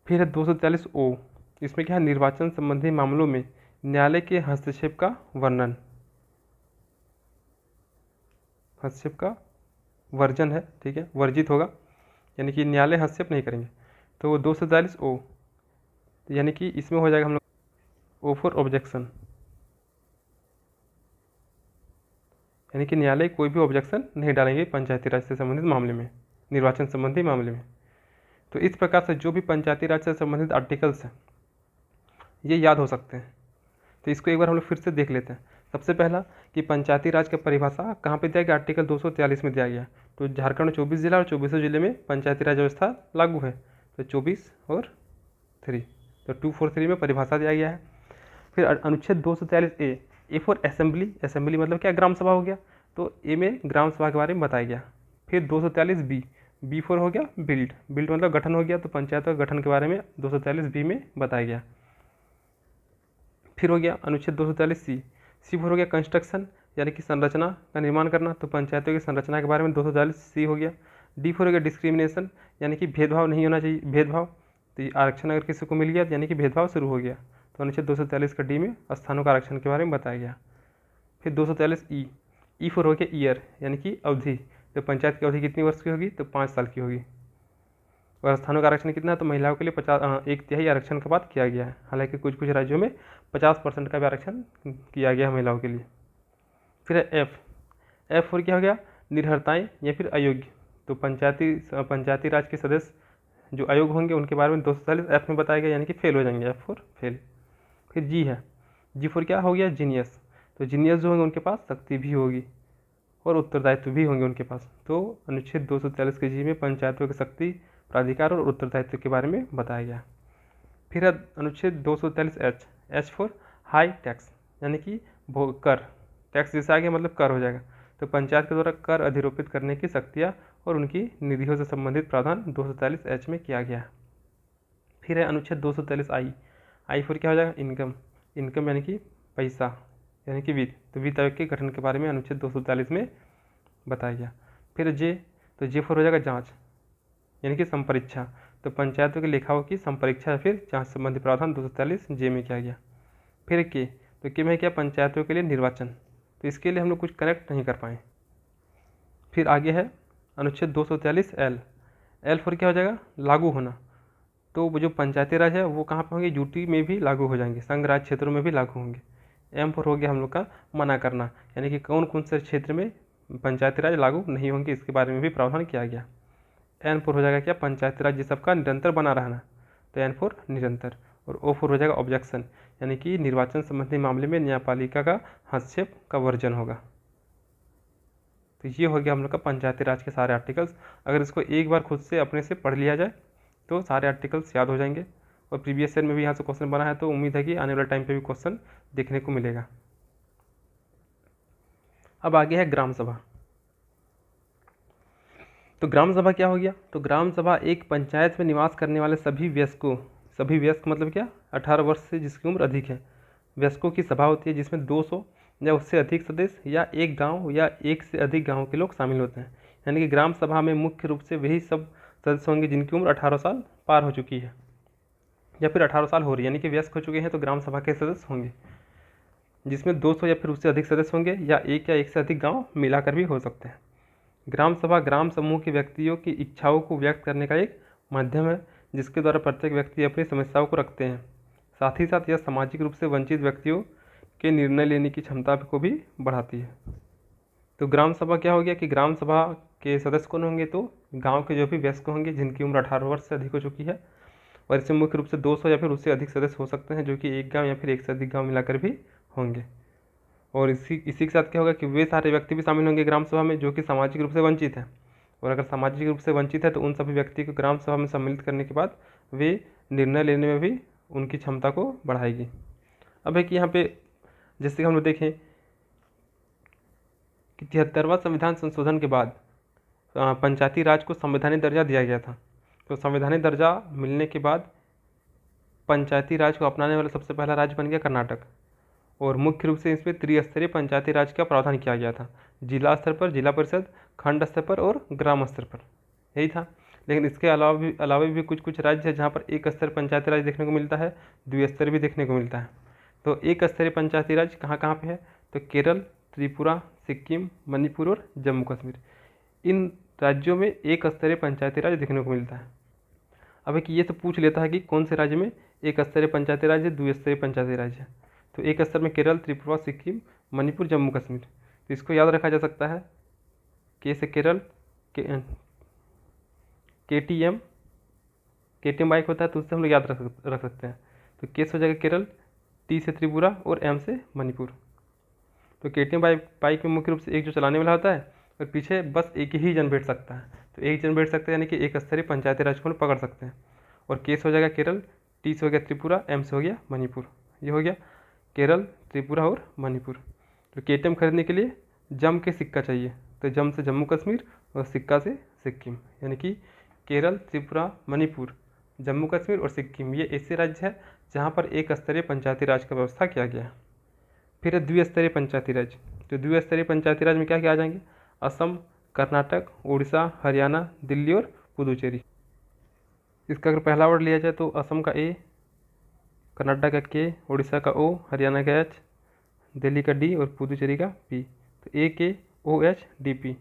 फिर है 243 ओ, इसमें क्या है निर्वाचन संबंधी मामलों में न्यायालय के हस्तक्षेप का वर्णन, हस्तक्षेप का वर्जन है, ठीक है, वर्जित होगा, यानी कि न्यायालय हस्तक्षेप नहीं करेंगे। तो 243 ओ, यानी कि इसमें हो जाएगा हम लोग ओ फॉर ऑब्जेक्शन, यानी कि न्यायालय कोई भी ऑब्जेक्शन नहीं डालेंगे पंचायती राज से संबंधित मामले में, निर्वाचन संबंधी मामले में। तो इस प्रकार से जो भी पंचायती राज से संबंधित आर्टिकल्स हैं ये याद हो सकते हैं। तो इसको एक बार हम लोग फिर से देख लेते हैं। सबसे पहला कि पंचायती राज का परिभाषा कहाँ पे दिया गया, आर्टिकल 243 में दिया गया। तो झारखंड 24 जिला और 24 जिले में पंचायती राज व्यवस्था लागू है, तो 24 और 3, तो 243 में परिभाषा दिया गया है। फिर अनुच्छेद 243 ए फॉर असेंबली, असेंबली मतलब क्या, ग्राम सभा हो गया, तो ए में ग्राम सभा के बारे में बताया गया। फिर 243 बी फॉर हो गया बिल्ड, बिल्ड मतलब गठन हो गया, तो पंचायत का गठन के बारे में 243 बी में बताया गया। फिर हो गया अनुच्छेद 243 सी फॉर हो गया कंस्ट्रक्शन, यानी कि संरचना का निर्माण करना, तो पंचायतों की संरचना के बारे में 243 सी हो गया। डी फॉर हो गया डिस्क्रिमिनेशन, यानी कि भेदभाव नहीं होना चाहिए, भेदभाव, तो आरक्षण अगर किसी को मिल गया यानी कि भेदभाव शुरू हो गया, तो अनुच्छेद 243 का डी में स्थानों का आरक्षण के बारे में बताया गया। फिर 243 ई फॉर हो गया ईयर, यानी कि अवधि, तो पंचायत की अवधि कितनी वर्ष की होगी, तो 5 साल की होगी। और स्थानों का आरक्षण कितना है, तो महिलाओं के लिए 1/3 आरक्षण का बात किया गया है, हालांकि कुछ कुछ राज्यों में 50% का भी आरक्षण किया गया है महिलाओं के लिए। फिर एफ और क्या हो गया, निर्हरताएँ या फिर अयोग्य, तो पंचायती राज के सदस्य जो अयोग्य होंगे उनके बारे में 243 एफ में बताया गया, यानी कि फेल हो जाएंगे, एफ फॉर फेल। फिर जी है, जी फॉर क्या हो गया, जीनियस, तो जीनियस जो होंगे उनके पास शक्ति भी होगी और उत्तरदायित्व भी होंगे उनके पास। तो अनुच्छेद 243 के जी में पंचायतों की शक्ति, प्राधिकार और उत्तरदायित्व के बारे में बताया गया। फिर अनुच्छेद 243 एच फॉर हाई टैक्स, यानी कि कर, टैक्स जैसे आगे मतलब कर हो जाएगा, तो पंचायत के द्वारा कर अधिरोपित करने की शक्तियाँ और उनकी निधियों से संबंधित प्रावधान 243 एच में किया गया। फिर है अनुच्छेद 243 आई फॉर क्या हो जाएगा, इनकम, इनकम यानी कि पैसा, यानी कि वित्त, तो वित्त आयोग के गठन के बारे में अनुच्छेद 243 में बताया गया। फिर जे, तो जे फॉर हो जाएगा जांच, यानी कि संपरीक्षा, तो पंचायतों के लेखाओं की संपरीक्षा या फिर जांच संबंधी प्रावधान 243 जे में किया गया। फिर के, तो के में क्या, पंचायतों के लिए निर्वाचन, तो इसके लिए हम लोग कुछ कनेक्ट नहीं कर पाए। फिर आगे है अनुच्छेद 243 एल फॉर क्या हो जाएगा, लागू होना, तो वो जो पंचायती राज है वो कहाँ पे होंगे, यूटी में भी लागू हो जाएंगे, संघ राज्य क्षेत्रों में भी लागू होंगे। एम पर हो गया हम लोग का मना करना, यानी कि कौन कौन से क्षेत्र में पंचायती राज लागू नहीं होंगे, इसके बारे में भी प्रावधान किया गया। एन पर हो जाएगा क्या, पंचायती राज सबका निरंतर बना रहना, तो एन फॉर निरंतर। और ओ फॉर हो जाएगा ऑब्जेक्शन, यानी कि निर्वाचन संबंधी मामले में न्यायपालिका का हस्तक्षेप का वर्जन होगा। तो ये हो गया हम लोग का पंचायती राज के सारे आर्टिकल्स। अगर इसको एक बार खुद से अपने से पढ़ लिया जाए तो सारे आर्टिकल्स याद हो जाएंगे, और प्रीवियस ईयर में भी यहाँ से क्वेश्चन बना है, तो उम्मीद है कि आने वाले टाइम पे भी क्वेश्चन देखने को मिलेगा। अब आगे है ग्राम सभा। तो ग्राम सभा क्या हो गया, तो ग्राम सभा एक पंचायत में निवास करने वाले सभी वयस्कों, सभी वयस्क मतलब क्या, 18 वर्ष से जिसकी उम्र अधिक है, वयस्कों की सभा होती है जिसमें 200 या उससे अधिक सदस्य या एक गांव या एक से अधिक गांव के लोग शामिल होते हैं। यानी कि ग्राम सभा में मुख्य रूप से वही सब सदस्य होंगे जिनकी उम्र 18 साल पार हो चुकी है या फिर 18 साल हो रही है, यानी कि वयस्क हो चुके हैं, तो ग्राम सभा के सदस्य होंगे, जिसमें 200 या फिर उससे अधिक सदस्य होंगे या एक से अधिक गाँव मिलाकर भी हो सकते हैं। ग्राम सभा ग्राम समूह के व्यक्तियों की इच्छाओं को व्यक्त करने का एक माध्यम है, जिसके द्वारा प्रत्येक व्यक्ति अपनी समस्याओं को रखते हैं। साथ ही साथ यह सामाजिक रूप से वंचित व्यक्तियों के निर्णय लेने की क्षमता को भी बढ़ाती है। तो ग्राम सभा क्या हो गया कि ग्राम सभा के सदस्य कौन होंगे, तो गांव के जो भी वयस्क होंगे जिनकी उम्र 18 वर्ष से अधिक हो चुकी है, और इसमें मुख्य रूप से 200 या फिर उससे अधिक सदस्य हो सकते हैं, जो कि एक गाँव या फिर एक से अधिक गाँव मिलाकर भी होंगे। और इसी के साथ क्या होगा कि वे सारे व्यक्ति भी शामिल होंगे ग्राम सभा में जो कि सामाजिक रूप से वंचित हैं, और अगर सामाजिक रूप से वंचित है तो उन सभी व्यक्ति को ग्राम सभा में सम्मिलित करने के बाद वे निर्णय लेने में भी उनकी क्षमता को बढ़ाएगी। अब है कि यहाँ पे जैसे कि हम लोग देखें कि 73वां संविधान संशोधन के बाद पंचायती राज को संवैधानिक दर्जा दिया गया था। तो संवैधानिक दर्जा मिलने के बाद पंचायती राज को अपनाने वाला सबसे पहला राज्य बन गया कर्नाटक, और मुख्य रूप से इसमें त्रिस्तरीय पंचायती राज का प्रावधान किया गया था। जिला स्तर पर, जिला परिषद, खंड स्तर पर और ग्राम स्तर पर, यही था। लेकिन इसके अलावा भी कुछ कुछ राज्य है जहाँ पर एक स्तर पंचायती राज देखने को मिलता है, द्विस्तरीय भी देखने को मिलता है। तो एक स्तरीय पंचायती राज कहाँ कहाँ पे है? तो केरल, त्रिपुरा, सिक्किम, मणिपुर और जम्मू कश्मीर, इन राज्यों में एक स्तरीय पंचायती राज देखने को मिलता है। अब एक ये तो पूछ लेता है कि कौन से राज्य में एक स्तरीय पंचायती राज है, द्विस्तरीय पंचायती राज है। तो एक स्तर में केरल, त्रिपुरा, सिक्किम, मणिपुर, जम्मू कश्मीर। तो इसको याद रखा जा सकता है के से केरल, KTM बाइक होता है तो उससे हम लोग याद रख सकते हैं। तो के से हो जाएगा केरल, T से त्रिपुरा और M से मणिपुर। तो KTM बाइक में मुख्य रूप से एक जो चलाने वाला होता है और पीछे बस एक ही जन बैठ सकता है। तो एक जन बैठ सकता है, यानी कि एक स्तरीय पंचायती राज को पकड़ सकते हैं। और के से हो जाएगा केरल, T से हो गया त्रिपुरा, M से हो गया मणिपुर। ये हो गया केरल, त्रिपुरा और मणिपुर। तो KTM खरीदने के लिए जम के सिक्का चाहिए, तो जम से जम्मू कश्मीर और सिक्का से सिक्किम, यानी कि केरल, त्रिपुरा, मणिपुर, जम्मू कश्मीर और सिक्किम, ये ऐसे राज्य है जहाँ पर एक स्तरीय पंचायती राज का व्यवस्था किया गया है। फिर है द्विस्तरीय पंचायती राज। तो द्विस्तरीय पंचायती राज में क्या क्या आ जाएंगे? असम, कर्नाटक, उड़ीसा, हरियाणा, दिल्ली और पुदुचेरी। इसका अगर पहला वर्ड लिया जाए तो असम का A, कर्नाटक का K, उड़ीसा का O, हरियाणा का H, दिल्ली का D और पुदुचेरी का P। तो AKOHDP।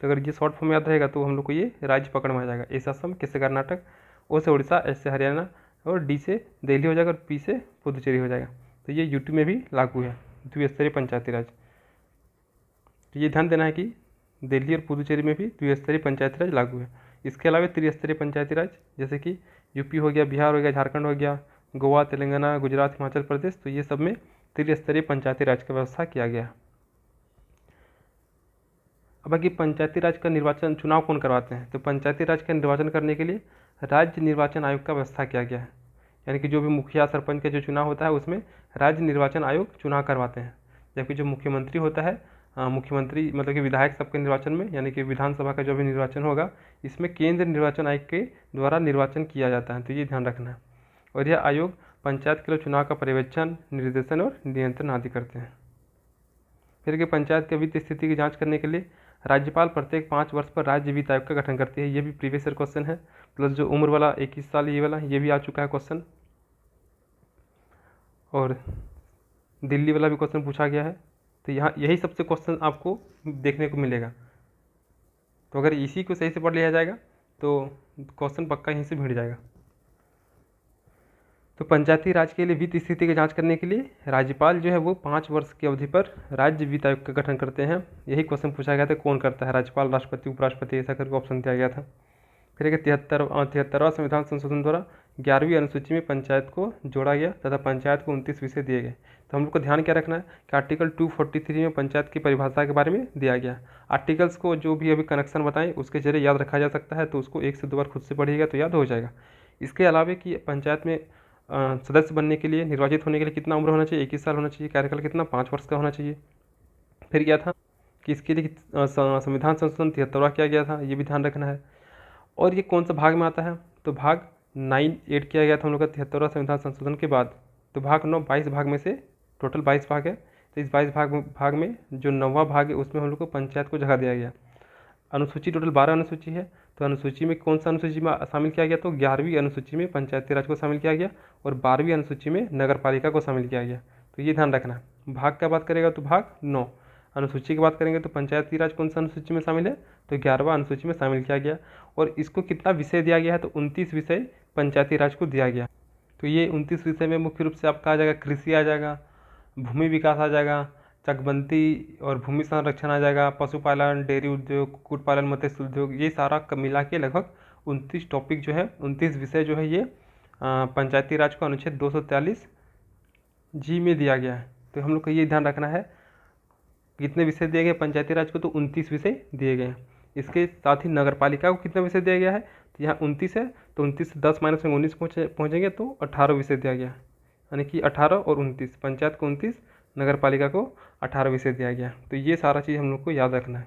तो अगर ये शॉर्ट फॉर्म याद रहेगा तो हम लोग को ये राज्य पकड़ में आ जाएगा। A से असम, K से कर्नाटक, O से उड़ीसा, H से हरियाणा और D से दिल्ली हो जाएगा और P से पुदुचेरी हो जाएगा। तो ये यूपी में भी लागू है द्विस्तरीय पंचायती राज। तो ये ध्यान देना है कि दिल्ली और पुदुचेरी में भी द्विस्तरीय पंचायती राज लागू है। इसके अलावा त्रिस्तरीय पंचायती राज जैसे कि यूपी हो गया, बिहार हो गया, झारखंड हो गया, गोवा, तेलंगाना, गुजरात, हिमाचल प्रदेश, तो ये सब में त्रिस्तरीय पंचायती राज का व्यवस्था किया गया। अब बाकी पंचायती राज का निर्वाचन चुनाव कौन करवाते हैं? तो पंचायती राज का निर्वाचन करने के लिए राज्य निर्वाचन आयोग का व्यवस्था किया गया है, यानी कि जो भी मुखिया सरपंच का जो चुनाव होता है उसमें राज्य निर्वाचन आयोग चुनाव करवाते हैं। जबकि जो मुख्यमंत्री होता है, मुख्यमंत्री मतलब कि विधायक सबके निर्वाचन में, यानी कि विधानसभा का जो भी निर्वाचन होगा इसमें केंद्रीय निर्वाचन आयोग के द्वारा निर्वाचन किया जाता है। तो ये ध्यान रखना है। और यह आयोग पंचायत के लिए चुनाव का पर्यवेक्षण, निर्देशन और नियंत्रण आदि करते हैं। फिर कि पंचायत के वित्तीय स्थिति की जांच करने के लिए राज्यपाल प्रत्येक 5 वर्ष पर राज्य वित्त आयोग का गठन करती है। ये भी प्रीवियस ईयर क्वेश्चन है, प्लस जो उम्र वाला 21 साल ये वाला ये भी आ चुका है क्वेश्चन, और दिल्ली वाला भी क्वेश्चन पूछा गया है। तो यहाँ यही सबसे क्वेश्चन आपको देखने को मिलेगा। तो अगर इसी को सही से पढ़ लिया जाएगा तो क्वेश्चन पक्का यहीं से भिड़ जाएगा। तो पंचायती राज के लिए वित्त स्थिति की जांच करने के लिए राज्यपाल जो है वो 5 वर्ष की अवधि पर राज्य वित्त आयोग का गठन करते हैं। यही क्वेश्चन पूछा गया था, कौन करता है? राज्यपाल, राष्ट्रपति, उपराष्ट्रपति, ऐसा करके ऑप्शन दिया गया था। फिर एक 73वां संविधान संशोधन द्वारा 11वीं अनुसूची में पंचायत को जोड़ा गया तथा पंचायत को 29 विषय दिए गए। तो हम लोग को ध्यान क्या रखना है कि आर्टिकल 243 में पंचायत की परिभाषा के बारे में दिया गया। आर्टिकल्स को जो भी अभी कनेक्शन बताएं उसके जरिए याद रखा जा सकता है, तो उसको 1 से 2 बार खुद से पढ़िएगा तो याद हो जाएगा। इसके अलावा कि पंचायत में सदस्य बनने के लिए, निर्वाचित होने के लिए कितना उम्र होना चाहिए? 21 साल होना चाहिए। कार्यकाल कितना? 5 वर्ष का होना चाहिए। फिर क्या था कि इसके लिए संविधान संशोधन 73वां किया गया था, ये भी ध्यान रखना है। और ये कौन सा भाग में आता है? तो भाग 9(8) किया गया था हम लोग का 73वां संविधान संशोधन के बाद। तो भाग 9 22 भाग में से टोटल 22 भाग है। तो इस 22 भाग में जो 9वां भाग है उसमें हम लोग को पंचायत को जगह दिया गया। अनुसूची टोटल 12 अनुसूची है। तो अनुसूची में कौन सा अनुसूची में शामिल किया गया? तो 11वीं अनुसूची में पंचायती राज को शामिल किया गया और 12वीं अनुसूची में नगर पालिका को शामिल किया गया। तो ये ध्यान रखना। भाग का बात करेगा तो भाग 9। अनुसूची की बात करेंगे तो पंचायती राज कौन सा अनुसूची में शामिल है? तो 11वां अनुसूची में शामिल किया गया। और इसको कितना विषय दिया गया है? तो 29 विषय पंचायती राज को दिया गया। तो ये 29 विषय में मुख्य रूप से आपका आ जाएगा कृषि आ जाएगा, भूमि विकास आ जाएगा, चकबंदी और भूमि संरक्षण आ जाएगा, पशुपालन, डेयरी उद्योग, कुक्कुट पालन, मत्स्य उद्योग, ये सारा मिला के लगभग 29 टॉपिक जो है, 29 विषय जो है ये पंचायती राज को अनुच्छेद 243G में दिया गया है। तो हम लोग को ये ध्यान रखना है कितने विषय दिए गए पंचायती राज को? तो 29 विषय दिए गए हैं। इसके साथ ही नगर पालिका को कितना विषय दिया गया है, तो यहाँ 29 है, तो 29 से 10 माइनस में 19 पहुँचेंगे तो 18 विषय दिया गया है, यानी कि 18 और 29, पंचायत को 29, नगर पालिका को 18 विषय दिया गया। तो ये सारा चीज़ हम लोग को याद रखना है।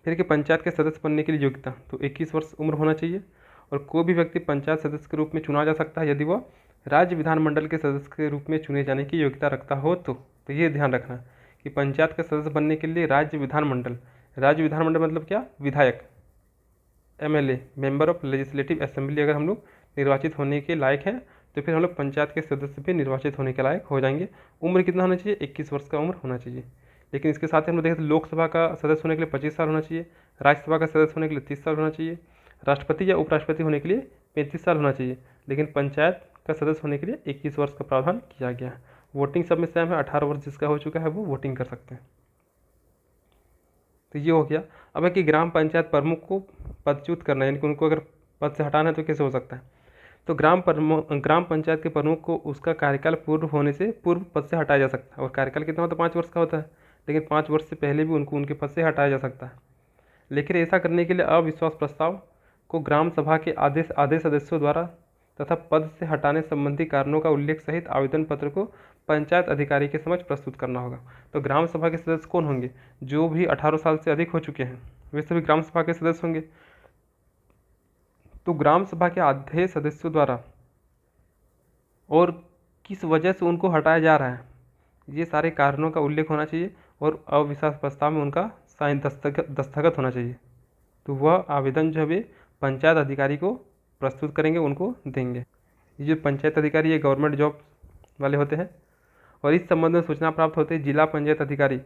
फिर कि पंचायत के सदस्य बनने के लिए योग्यता, तो 21 वर्ष उम्र होना चाहिए और कोई भी व्यक्ति पंचायत सदस्य के रूप में चुना जा सकता है यदि वह राज्य विधानमंडल के सदस्य के रूप में चुने जाने की योग्यता रखता हो तो ये ध्यान रखना कि पंचायत के सदस्य बनने के लिए राज्य विधानमंडल मतलब क्या, विधायक, MLA, member of legislative assembly, अगर हम लोग निर्वाचित होने के लायक हैं तो फिर हम लोग पंचायत के सदस्य भी निर्वाचित होने के लायक हो जाएंगे। उम्र कितना होना चाहिए, 21 वर्ष का उम्र होना चाहिए। लेकिन इसके साथ ही हम लोग देखें तो लोकसभा का सदस्य होने के लिए 25 साल होना चाहिए, राज्यसभा का सदस्य होने के लिए 30 साल होना चाहिए, राष्ट्रपति या उपराष्ट्रपति होने के लिए 35 साल होना चाहिए। लेकिन पंचायत का सदस्य होने के लिए 21 वर्ष का प्रावधान किया गया है। वोटिंग सब में सेम है, 18 वर्ष जिसका हो चुका है वो वोटिंग कर सकते हैं। तो ये हो गया। अब है कि ग्राम पंचायत प्रमुख को पदच्युत करना, यानी कि उनको अगर पद से हटाना है तो कैसे हो सकता है। तो ग्राम पंचायत के प्रमुख को उसका कार्यकाल पूर्व होने से पूर्व पद से हटाया जा सकता है। और कार्यकाल कितना होता है, 5 वर्ष का होता है, लेकिन 5 वर्ष से पहले भी उनको उनके पद से हटाया जा सकता है। लेकिन ऐसा करने के लिए अविश्वास प्रस्ताव को ग्राम सभा के आधे सदस्यों द्वारा तथा पद से हटाने संबंधी कारणों का उल्लेख सहित आवेदन पत्र को पंचायत अधिकारी के समक्ष प्रस्तुत करना होगा। तो ग्राम सभा के सदस्य कौन होंगे, जो भी 18 साल से अधिक हो चुके हैं वे सभी ग्राम सभा के सदस्य होंगे। तो ग्राम सभा के आधे सदस्यों द्वारा और किस वजह से उनको हटाया जा रहा है, ये सारे कारणों का उल्लेख होना चाहिए और अविश्वास प्रस्ताव में उनका साइन दस्तखत होना चाहिए। तो वह आवेदन जो है वे पंचायत अधिकारी को प्रस्तुत करेंगे, उनको देंगे। ये जो पंचायत अधिकारी ये गवर्नमेंट जॉब वाले होते हैं और इस संबंध में सूचना प्राप्त होते ही जिला पंचायत अधिकारी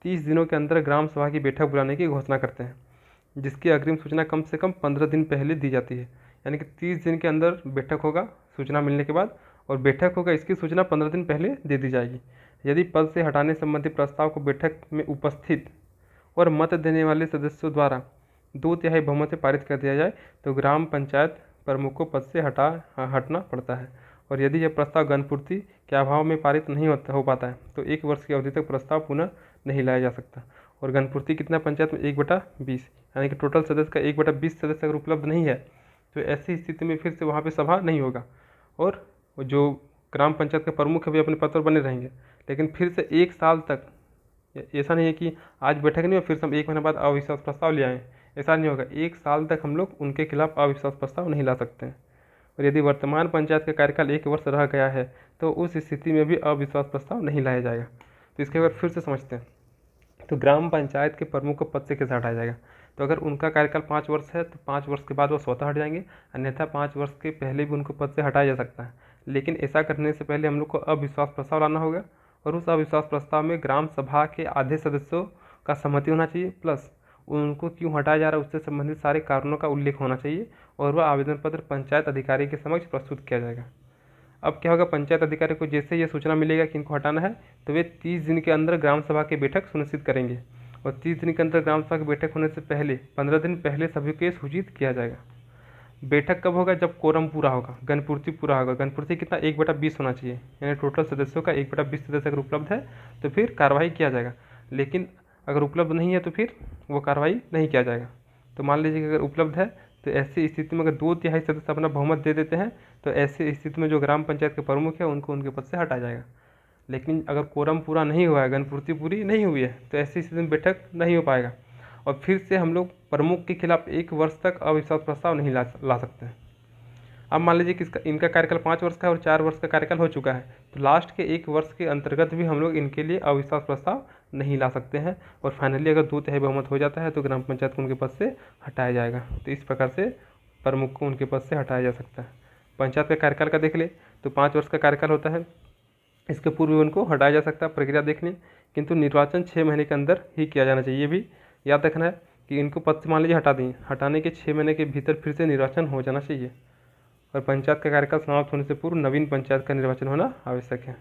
30 दिनों के अंदर ग्राम सभा की बैठक बुलाने की घोषणा करते हैं, जिसकी अग्रिम सूचना कम से कम 15 दिन पहले दी जाती है। यानी कि 30 दिन के अंदर बैठक होगा सूचना मिलने के बाद, और बैठक होगा इसकी सूचना 15 दिन पहले दे दी जाएगी। यदि पद से हटाने संबंधी प्रस्ताव को बैठक में उपस्थित और मत देने वाले सदस्यों द्वारा 2/3 बहुमत से पारित कर दिया जाए तो ग्राम पंचायत प्रमुख को पद से हटना पड़ता है। और यदि यह प्रस्ताव गणपूर्ति के अभाव में पारित नहीं हो पाता है तो 1 वर्ष की अवधि तक प्रस्ताव पुनः नहीं लाया जा सकता। और गणपूर्ति कितना पंचायत में 1/20, यानी कि टोटल सदस्य का 1/20 सदस्य अगर उपलब्ध नहीं है तो ऐसी स्थिति में फिर से वहाँ पे सभा नहीं होगा और जो ग्राम पंचायत के प्रमुख है वे अपने पद पर बने रहेंगे। लेकिन फिर से 1 साल तक, ऐसा नहीं है कि आज बैठक नहीं हो फिर से हम 1 महीने बाद अविश्वास प्रस्ताव ले आएँ, ऐसा नहीं होगा। 1 साल तक हम लोग उनके खिलाफ अविश्वास प्रस्ताव नहीं ला सकते हैं। और यदि वर्तमान पंचायत का कार्यकाल 1 वर्ष रह गया है तो उस स्थिति में भी अविश्वास प्रस्ताव नहीं लाया जाएगा। तो इसके बाद फिर से समझते हैं। तो ग्राम पंचायत के प्रमुख को पद से कैसे हटाया जाएगा, तो अगर उनका कार्यकाल 5 वर्ष है तो 5 वर्ष के बाद वो स्वतः हट जाएंगे, अन्यथा 5 वर्ष के पहले भी उनको पद से हटाया जा सकता है। लेकिन ऐसा करने से पहले हम लोग को अविश्वास प्रस्ताव लाना होगा और उस अविश्वास प्रस्ताव में ग्राम सभा के आधे सदस्यों का सहमति होना चाहिए, प्लस उनको क्यों हटाया जा रहा है उससे संबंधित सारे कारणों का उल्लेख होना चाहिए और वह आवेदन पत्र पंचायत अधिकारी के समक्ष प्रस्तुत किया जाएगा। अब क्या होगा, पंचायत अधिकारी को जैसे ये सूचना मिलेगा कि इनको हटाना है तो वे 30 दिन के अंदर ग्राम सभा की बैठक सुनिश्चित करेंगे। और 30 दिन के अंदर ग्राम सभा की बैठक होने से पहले 15 दिन पहले सभी को सूचित किया जाएगा। बैठक कब होगा, जब कोरम पूरा होगा, गणपूर्ति पूरा होगा। गणपूर्ति कितना 1/20 होना चाहिए, यानी टोटल सदस्यों का 1/20 सदस्य अगर उपलब्ध है तो फिर कार्रवाई किया जाएगा। लेकिन अगर उपलब्ध नहीं है तो फिर वो कार्रवाई नहीं किया जाएगा। तो मान लीजिए कि अगर उपलब्ध है तो ऐसी स्थिति में अगर 2/3 सदस्य अपना बहुमत दे देते हैं तो ऐसी स्थिति में जो ग्राम पंचायत के प्रमुख है उनको उनके पद से हटाया जाएगा। लेकिन अगर कोरम पूरा नहीं हुआ है, गणपूर्ति पूरी नहीं हुई है, तो ऐसी स्थिति में बैठक नहीं हो पाएगा और फिर से हम लोग प्रमुख के खिलाफ 1 वर्ष तक अविश्वास प्रस्ताव नहीं ला सकते हैं। अब मान लीजिए कि इनका कार्यकाल 5 वर्ष का और 4 वर्ष का कार्यकाल हो चुका है तो लास्ट के 1 वर्ष के अंतर्गत भी हम लोग इनके लिए अविश्वास प्रस्ताव नहीं ला सकते हैं। और फाइनली अगर 2/3 बहुमत हो जाता है तो ग्राम पंचायत को उनके पद से हटाया जाएगा। तो इस प्रकार से प्रमुख को उनके पद से हटाया जा सकता है। पंचायत का कार्यकाल का देख ले तो 5 वर्ष का कार्यकाल होता है, इसके पूर्व उनको हटाया जा सकता है, प्रक्रिया देख लें। किंतु निर्वाचन 6 महीने के अंदर ही किया जाना चाहिए। ये भी याद रखना है कि इनको पद से मान लीजिए हटा दें, हटाने के 6 महीने के भीतर फिर से निर्वाचन हो जाना चाहिए। और पंचायत का कार्यकाल समाप्त होने से पूर्व नवीन पंचायत का निर्वाचन होना आवश्यक है।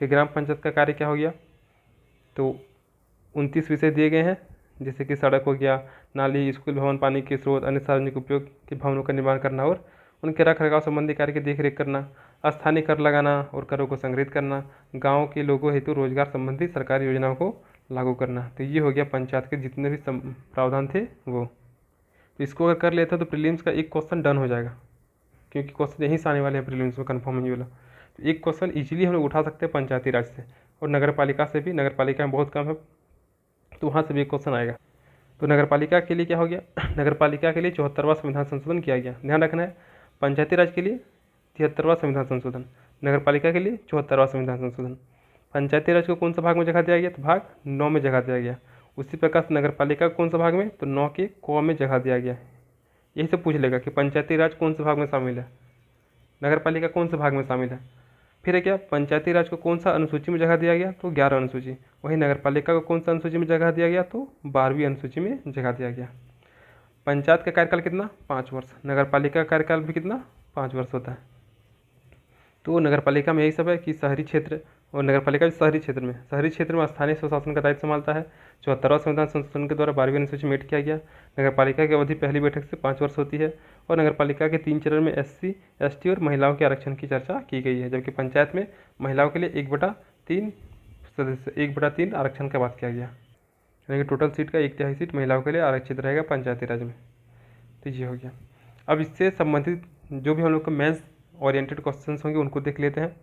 फिर ग्राम पंचायत का कार्य क्या हो गया, तो 29 विषय दिए गए हैं, जैसे कि सड़क हो गया, नाली, स्कूल भवन, पानी के स्रोत, अन्य सार्वजनिक उपयोग के भवनों का निर्माण करना और उनके रख रखाव संबंधी कार्य की देखरेख करना, स्थानीय कर लगाना और करों को संग्रहित करना, गाँव के लोगों हेतु रोजगार संबंधी सरकारी योजनाओं को लागू करना। तो ये हो गया पंचायत के जितने भी प्रावधान थे वो। तो इसको अगर कर लेता तो प्रीलिम्स का एक क्वेश्चन डन हो जाएगा, क्योंकि क्वेश्चन यहीं से आने वाले हैं प्रीलिम्स में कन्फर्म ये वाला। तो एक क्वेश्चन ईजिली हम लोग उठा सकते हैं पंचायती राज से, और नगर पालिका से भी। नगर पालिका में बहुत कम है, तो वहाँ से भी एक क्वेश्चन आएगा। तो नगर पालिका के लिए क्या हो गया, नगर पालिका के लिए 74वां संविधान संशोधन किया गया। ध्यान रखना है, पंचायती राज के लिए 73वां संविधान संशोधन, नगर पालिका के लिए 74वां संविधान संशोधन। पंचायती राज को कौन सा भाग में जगह दिया गया, तो भाग 9 में जगह दिया गया। उसी प्रकार से नगर पालिका कौन सा भाग में, तो 9 के क में जगह दिया गया। यही से पूछ लेगा कि पंचायती राज कौन से भाग में शामिल है, नगर पालिका कौन से भाग में शामिल है। फिर है क्या, पंचायती राज को कौन सा अनुसूची में जगह दिया गया, तो 11 अनुसूची। वहीं नगर पालिका को कौन सा अनुसूची में जगह दिया गया, तो 12वीं अनुसूची में जगह दिया गया। पंचायत का कार्यकाल कितना, 5 वर्ष। नगर पालिका का कार्यकाल भी कितना, 5 वर्ष होता है। तो नगर पालिका में यही सब है कि शहरी क्षेत्र, और नगर पालिका भी शहरी क्षेत्र में स्थानीय स्वशासन का दायित्व संभालता है। 74वां संविधान संशोधन के द्वारा 12वीं अनुसूची में ऐड किया गया। नगर पालिका की अवधि पहली बैठक से 5 वर्ष होती है, और नगर पालिका के 3 चरण में SC ST और महिलाओं के आरक्षण की चर्चा की गई है, जबकि पंचायत में महिलाओं के लिए 1/3 सदस्य 1/3 आरक्षण का बात किया गया, यानी कि टोटल सीट का 1/3 सीट महिलाओं के लिए आरक्षित रहेगा पंचायती राज में। तो ये हो गया। अब इससे संबंधित जो भी हम लोग को मेंस ओरिएंटेड क्वेश्चंस होंगे उनको देख लेते हैं।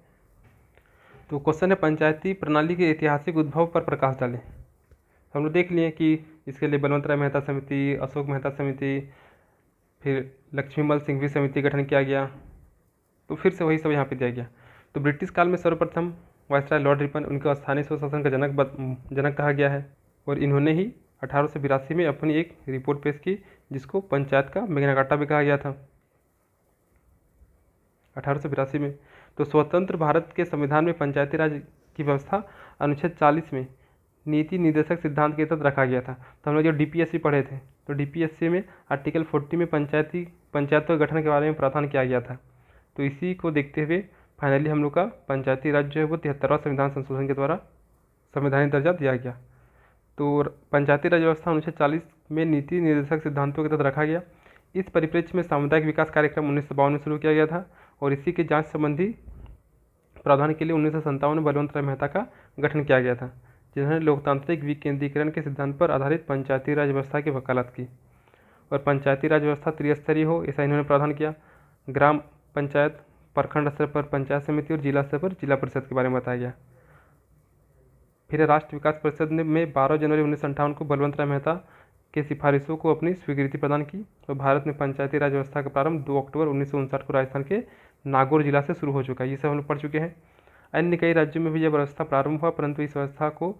तो क्वेश्चन है, पंचायती प्रणाली के ऐतिहासिक उद्भव पर प्रकाश डालें। हम लोग देख लिए कि इसके लिए बलवंत राय मेहता समिति, अशोक मेहता समिति, फिर लक्ष्मीमल सिंघवी समिति गठन किया गया। तो फिर से वही सब यहाँ पे दिया गया। तो ब्रिटिश काल में सर्वप्रथम वायसराय लॉर्ड रिपन उनको स्थानीय स्वशासन का जनक कहा गया है, और इन्होंने ही 1882 में अपनी एक रिपोर्ट पेश की, जिसको पंचायत का मैग्ना कार्टा भी कहा गया था 1882 में। तो स्वतंत्र भारत के संविधान में पंचायती राज की व्यवस्था अनुच्छेद 40 में नीति निर्देशक सिद्धांत के तहत रखा गया था। तो हम लोग जो DPSC पढ़े थे, तो DPSC में आर्टिकल 40 में पंचायतों के गठन के बारे में प्रावधान किया गया था। तो इसी को देखते हुए फाइनली हम लोग का पंचायती राज जो है वो 73वां संविधान संशोधन के द्वारा संवैधानिक दर्जा दिया गया। तो पंचायती राज व्यवस्था अनुच्छेद 40 में नीति निर्देशक सिद्धांतों के तहत रखा गया। इस परिप्रेक्ष्य में सामुदायिक विकास कार्यक्रम 1952 में शुरू किया गया था, और इसी के जांच संबंधी प्रावधान के लिए 1957 में बलवंत राय मेहता का गठन किया गया था, जिन्होंने लोकतांत्रिक विकेंद्रीकरण के सिद्धांत पर आधारित पंचायती राज व्यवस्था की वकालत की। और पंचायती राज व्यवस्था त्रिस्तरीय हो, ऐसा इन्होंने प्रावधान किया। ग्राम पंचायत, प्रखंड स्तर पर पंचायत समिति और जिला स्तर पर जिला परिषद के बारे में बताया गया। फिर राष्ट्र विकास परिषद ने में 12 जनवरी 1958 को बलवंत राय मेहता के सिफारिशों को अपनी स्वीकृति प्रदान की। और भारत में पंचायती राज व्यवस्था का प्रारंभ 2 अक्टूबर 1959 को राजस्थान के नागौर जिला से शुरू हो चुका है। ये सब हम लोग पढ़ चुके हैं। अन्य कई राज्यों में भी यह व्यवस्था प्रारंभ हुआ, परंतु इस व्यवस्था को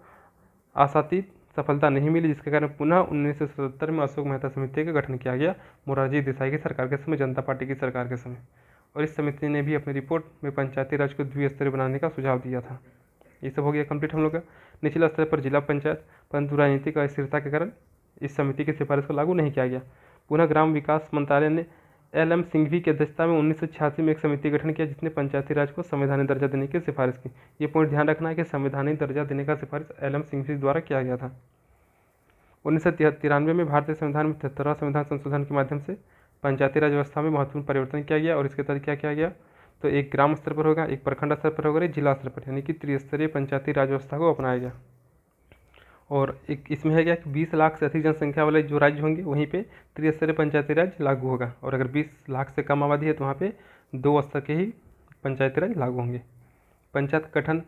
आशातीत सफलता नहीं मिली, जिसके कारण पुनः 1977 में अशोक मेहता समिति का गठन किया गया, मोरारजी देसाई की सरकार के समय, जनता पार्टी की सरकार के समय। और इस समिति ने भी अपनी रिपोर्ट में पंचायती राज को द्विस्तरीय बनाने का सुझाव दिया था। ये सब हो गया कंप्लीट हम लोग का। निचला स्तर पर जिला पंचायत, परंतु राजनीतिक अस्थिरता के कारण इस समिति की सिफारिश को लागू नहीं किया गया। पुनः ग्राम विकास मंत्रालय ने LM सिंघवी की अध्यक्षता में 1986 में एक समिति गठन किया, जिसने पंचायती राज को संवैधानिक दर्जा देने की सिफारिश की। ये पॉइंट ध्यान रखना है कि संवैधानिक दर्जा देने का सिफारिश LM सिंघवी द्वारा किया गया था। 1993 में भारतीय संविधान में 73वां संविधान संशोधन के माध्यम से पंचायती राज व्यवस्था में महत्वपूर्ण परिवर्तन किया गया। और इसके तहत क्या किया गया, तो एक ग्राम स्तर पर होगा, एक प्रखंड स्तर पर होगा, एक जिला स्तर पर, यानी कि त्रिस्तरीय पंचायती राज व्यवस्था को अपनाया गया। और एक इसमें है क्या कि 20 लाख से अधिक जनसंख्या वाले जो राज्य होंगे वहीं पे त्रिस्तरीय पंचायती राज लागू होगा, और अगर 20 लाख से कम आबादी है तो वहाँ पे 2 स्तर के ही पंचायती राज लागू होंगे। पंचायत का गठन,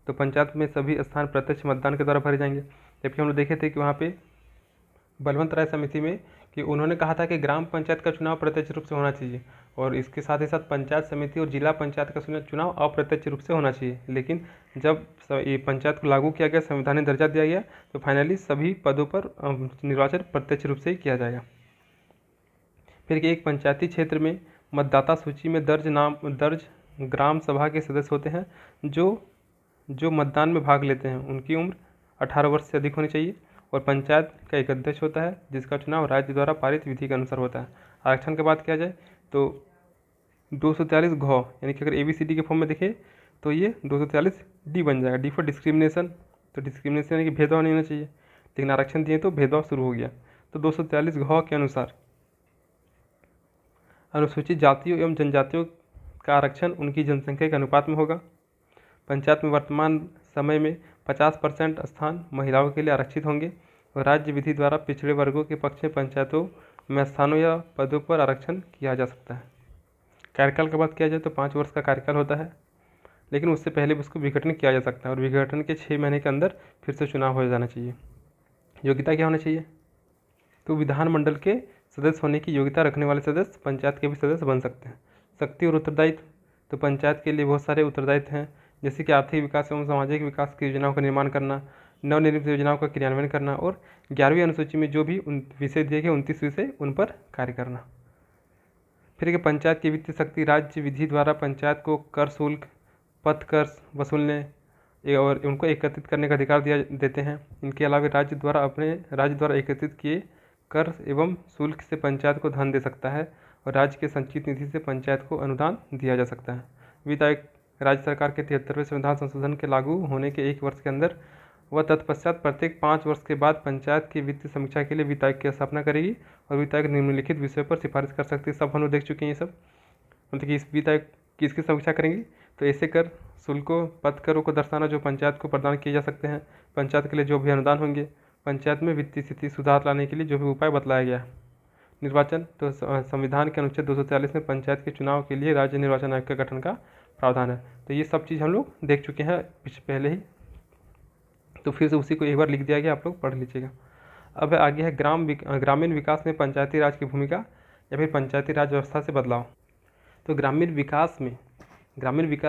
तो पंचायत में सभी स्थान प्रत्यक्ष मतदान के द्वारा भरे जाएंगे, जबकि हम लोग देखे थे कि वहाँ पे बलवंत राय समिति में कि उन्होंने कहा था कि ग्राम पंचायत का चुनाव प्रत्यक्ष रूप से होना चाहिए, और इसके साथ ही साथ पंचायत समिति और जिला पंचायत का चुनाव अप्रत्यक्ष रूप से होना चाहिए। लेकिन जब ये पंचायत को लागू किया गया, संवैधानिक दर्जा दिया गया, तो फाइनली सभी पदों पर निर्वाचन प्रत्यक्ष रूप से ही किया जाएगा। फिर कि एक पंचायती क्षेत्र में मतदाता सूची में दर्ज ग्राम सभा के सदस्य होते हैं जो मतदान में भाग लेते हैं, उनकी उम्र 18 वर्ष से अधिक होनी चाहिए। और पंचायत का एक अध्यक्ष होता है, जिसका चुनाव राज्य द्वारा पारित विधि के अनुसार होता है। आरक्षण की बात किया जाए तो 243 घ, यानी कि अगर ABCD के फॉर्म में देखें तो ये 243D बन जाएगा। D फॉर डिस्क्रिमिनेशन, तो डिस्क्रिमिनेशन यानी कि भेदभाव नहीं होना चाहिए, लेकिन आरक्षण दिए तो भेदभाव शुरू हो गया। तो 243 घ के अनुसार अनुसूचित जातियों एवं जनजातियों का आरक्षण उनकी जनसंख्या के अनुपात में होगा। पंचायत में वर्तमान समय में 50% स्थान महिलाओं के लिए आरक्षित होंगे और राज्य विधि द्वारा पिछड़े वर्गों के पक्ष में पंचायतों में स्थानों या पदों पर आरक्षण किया जा सकता है। कार्यकाल की बात किया जाए तो 5 वर्ष का कार्यकाल होता है, लेकिन उससे पहले उसको विघटन किया जा सकता है और विघटन के 6 महीने के अंदर फिर से चुनाव हो जाना चाहिए। योग्यता क्या होना चाहिए? तो विधानमंडल के सदस्य होने की योग्यता रखने वाले सदस्य पंचायत के भी सदस्य बन सकते हैं। शक्ति और उत्तरदायित्व, तो पंचायत के लिए बहुत सारे उत्तरदायित्व हैं, जैसे कि आर्थिक विकास एवं सामाजिक विकास की योजनाओं का निर्माण करना, नवनिर्मित योजनाओं का क्रियान्वयन करना और 11वीं अनुसूची में जो भी विषय दिए गए 29 विषय उन पर कार्य करना। फिर कि पंचायत की वित्तीय शक्ति, राज्य विधि द्वारा पंचायत को कर शुल्क, पथ कर वसूलने और उनको एकत्रित करने का अधिकार देते हैं। इनके अलावा राज्य द्वारा एकत्रित किए कर एवं शुल्क से पंचायत को धन दे सकता है और राज्य के संचित निधि से पंचायत को अनुदान दिया जा सकता है। वित्त आयोग राज्य सरकार के 73वें संविधान संशोधन के लागू होने के 1 वर्ष के अंदर व तत्पश्चात प्रत्येक 5 वर्ष के बाद पंचायत की वित्तीय समीक्षा के लिए वित्त आयोग की स्थापना करेगी और वित्त आयोग निम्नलिखित विषयों पर सिफारिश कर सकती है। सब हम लोग देख चुके हैं ये सब, मतलब कि इस वित्त आयोग किसकी समीक्षा करेंगी? तो ऐसे कर, शुल्कों, पथ करों को दर्शाना जो पंचायत को प्रदान किए जा सकते हैं, पंचायत के लिए जो भी अनुदान होंगे, पंचायत में वित्तीय स्थिति सुधार लाने के लिए जो भी उपाय बतलाया गया। निर्वाचन, तो संविधान के अनुच्छेद 240 में पंचायत के चुनाव के लिए राज्य निर्वाचन आयोग के गठन का प्रावधान है। तो ये सब चीज़ हम लोग देख चुके हैं पहले ही, तो फिर से उसी को एक बार लिख दिया गया, आप लोग पढ़ लीजिएगा। अब आगे है ग्रामीण विकास में पंचायती राज की भूमिका या फिर पंचायती राज व्यवस्था से बदलाव। तो ग्रामीण विकास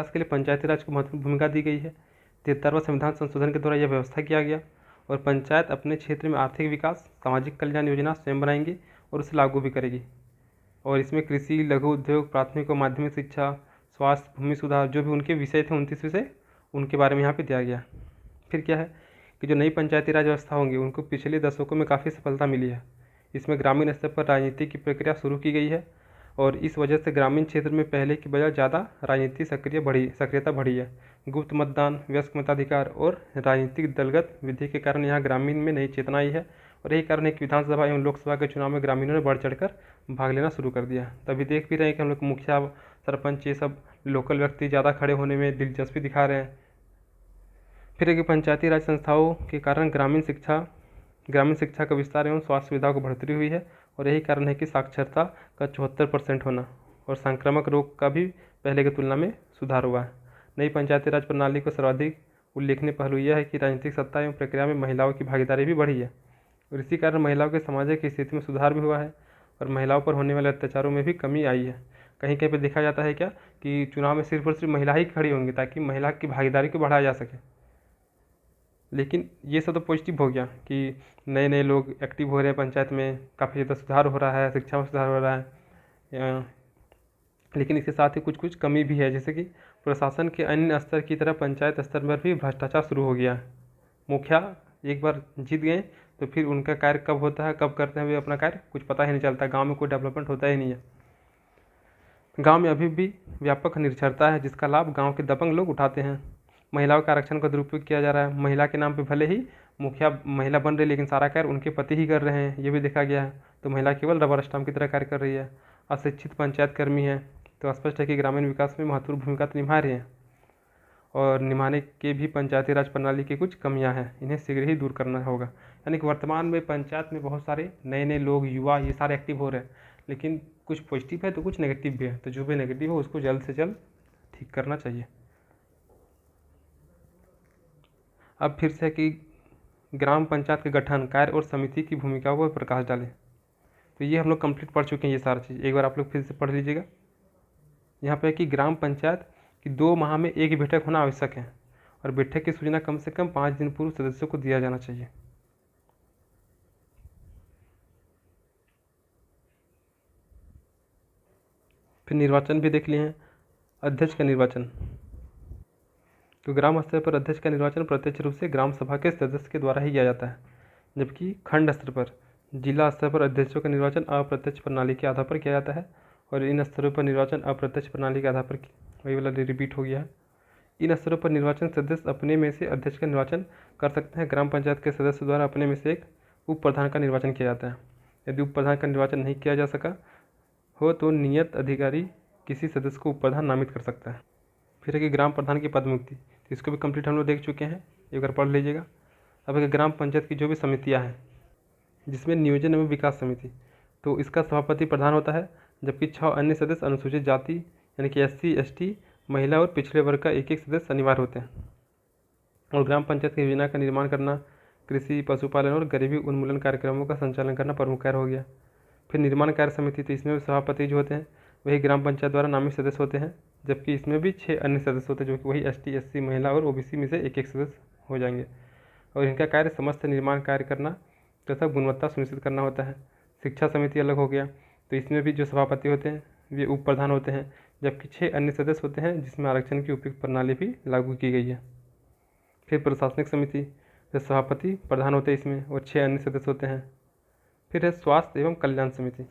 के लिए पंचायती राज को महत्वपूर्ण भूमिका दी गई है। 73वां संविधान संशोधन के द्वारा यह व्यवस्था किया गया और पंचायत अपने क्षेत्र में आर्थिक विकास, सामाजिक कल्याण योजना स्वयं बनाएंगी और उसे लागू भी करेगी। और इसमें कृषि, लघु उद्योग, प्राथमिक और माध्यमिक शिक्षा, स्वास्थ्य, भूमि सुधार, जो भी उनके विषय थे 29 विषय, उनके बारे में यहाँ पे दिया गया। फिर क्या है कि जो नई पंचायती राज व्यवस्था होंगी उनको पिछले दशकों में काफ़ी सफलता मिली है। इसमें ग्रामीण स्तर पर राजनीति की प्रक्रिया शुरू की गई है और इस वजह से ग्रामीण क्षेत्र में पहले की बजाय ज़्यादा राजनीतिक सक्रियता बढ़ी है। गुप्त मतदान, वयस्क मताधिकार और राजनीतिक दलगत विधि के कारण यहाँ ग्रामीण में नई चेतना आई है और यही कारण है कि विधानसभा एवं लोकसभा के चुनाव में ग्रामीणों ने बढ़ चढ़कर भाग लेना शुरू कर दिया। तभी देख भी रहे हैं कि हम लोग मुखिया, सरपंच, ये सब लोकल व्यक्ति ज़्यादा खड़े होने में दिलचस्पी दिखा रहे हैं। फिर एक पंचायती राज संस्थाओं के कारण ग्रामीण शिक्षा का विस्तार एवं स्वास्थ्य सुविधाओं को बढ़ोतरी हुई है और यही कारण है कि साक्षरता का 74% होना और संक्रामक रोग का भी पहले की तुलना में सुधार हुआ है। नई पंचायती राज प्रणाली को सर्वाधिक उल्लेखनीय पहलू यह है कि राजनीतिक सत्ता एवं प्रक्रिया में महिलाओं की भागीदारी भी बढ़ी है और इसी कारण महिलाओं के सामाजिक स्थिति में सुधार भी हुआ है और महिलाओं पर होने वाले अत्याचारों में भी कमी आई है। कहीं कहीं पर देखा जाता है क्या कि चुनाव में सिर्फ और सिर्फ महिला ही खड़ी होंगी ताकि महिला की भागीदारी को बढ़ाया जा सके, लेकिन ये सब तो पॉजिटिव हो गया कि नए नए लोग एक्टिव हो रहे हैं पंचायत में, काफ़ी ज़्यादा सुधार हो रहा है, शिक्षा में सुधार हो रहा है। लेकिन इसके साथ ही कुछ कुछ कमी भी है, जैसे कि प्रशासन के अन्य स्तर की तरह पंचायत स्तर पर भी भ्रष्टाचार शुरू हो गया है। मुखिया एक बार जीत गए तो फिर उनका कार्य कब होता है, कब करते हैं वे अपना कार्य, कुछ पता ही नहीं चलता। गाँव में कोई डेवलपमेंट होता ही नहीं है। गाँव में अभी भी व्यापक निरक्षरता है जिसका लाभ गाँव के दबंग लोग उठाते हैं। महिलाओं के आरक्षण का दुरुपयोग किया जा रहा है। महिला के नाम पे भले ही मुखिया महिला बन रही है लेकिन सारा कार्य उनके पति ही कर रहे हैं, ये भी देखा गया है। तो महिला केवल रबर स्टाम्प की तरह कार्य कर रही है। अशिक्षित पंचायत कर्मी है, तो स्पष्ट है कि ग्रामीण विकास में महत्वपूर्ण भूमिका तो निभा रहे हैं और निभाने के भी पंचायती राज प्रणाली की कुछ कमियां हैं, इन्हें शीघ्र ही दूर करना होगा। यानी कि वर्तमान में पंचायत में बहुत सारे नए नए लोग, युवा, ये सारे एक्टिव हो रहे हैं, लेकिन कुछ पॉजिटिव है तो कुछ नेगेटिव भी है। तो जो भी नेगेटिव हो उसको जल्द से जल्द ठीक करना चाहिए। अब फिर से कि ग्राम पंचायत के गठन, कार्य और समिति की भूमिकाओं पर प्रकाश डालें। तो ये हम लोग कंप्लीट पढ़ चुके हैं ये सारी चीज़, एक बार आप लोग फिर से पढ़ लीजिएगा। यहाँ पे कि ग्राम पंचायत की 2 माह में एक बैठक होना आवश्यक है और बैठक की सूचना कम से कम 5 दिन पूर्व सदस्यों को दिया जाना चाहिए। फिर निर्वाचन भी देख लिए हैं। अध्यक्ष का निर्वाचन, तो ग्राम स्तर पर अध्यक्ष का निर्वाचन प्रत्यक्ष रूप से ग्राम सभा के सदस्य के द्वारा ही किया जाता है, जबकि खंड स्तर पर, जिला स्तर पर अध्यक्षों का निर्वाचन अप्रत्यक्ष प्रणाली के आधार पर किया जाता है और इन स्तरों पर निर्वाचन अप्रत्यक्ष प्रणाली के आधार पर, वही वाला रिपीट हो गया है। इन स्तरों पर निर्वाचन सदस्य अपने में से अध्यक्ष का निर्वाचन कर सकते हैं। ग्राम पंचायत के सदस्य द्वारा अपने में से एक उप प्रधान का निर्वाचन किया जाता है। यदि उप प्रधान का निर्वाचन नहीं किया जा सका हो तो नियत अधिकारी किसी सदस्य को उप प्रधान नामित कर सकता है। फिर है कि ग्राम प्रधान की पदमुक्ति, तो इसको भी कंप्लीट हम लोग देख चुके हैं, एक बार पढ़ लीजिएगा। अब एक ग्राम पंचायत की जो भी समितियाँ हैं, जिसमें नियोजन एवं विकास समिति, तो इसका सभापति प्रधान होता है, जबकि 6 अन्य सदस्य अनुसूचित जाति यानी कि SC ST, महिला और पिछड़े वर्ग का एक सदस्य अनिवार्य होते हैं। और ग्राम पंचायत की योजना का निर्माण करना, कृषि, पशुपालन और गरीबी उन्मूलन कार्यक्रमों का संचालन करना प्रमुख कार्य हो गया। फिर निर्माण कार्य समिति, तो इसमें सभापति जो होते हैं वही ग्राम पंचायत द्वारा नामित सदस्य होते हैं, जबकि इसमें भी 6 अन्य सदस्य होते हैं, जो कि वही ST SC, महिला और OBC में से एक सदस्य हो जाएंगे। और इनका कार्य समस्त निर्माण कार्य करना तथा गुणवत्ता सुनिश्चित करना होता है। शिक्षा समिति अलग हो गया, तो इसमें भी जो सभापति होते हैं वे उप प्रधान होते हैं, जबकि 6 अन्य सदस्य होते हैं, जिसमें आरक्षण की उपयुक्त प्रणाली भी लागू की गई है। फिर प्रशासनिक समिति, जो सभापति प्रधान होते हैं इसमें और 6 अन्य सदस्य होते हैं। फिर है स्वास्थ्य एवं कल्याण समिति,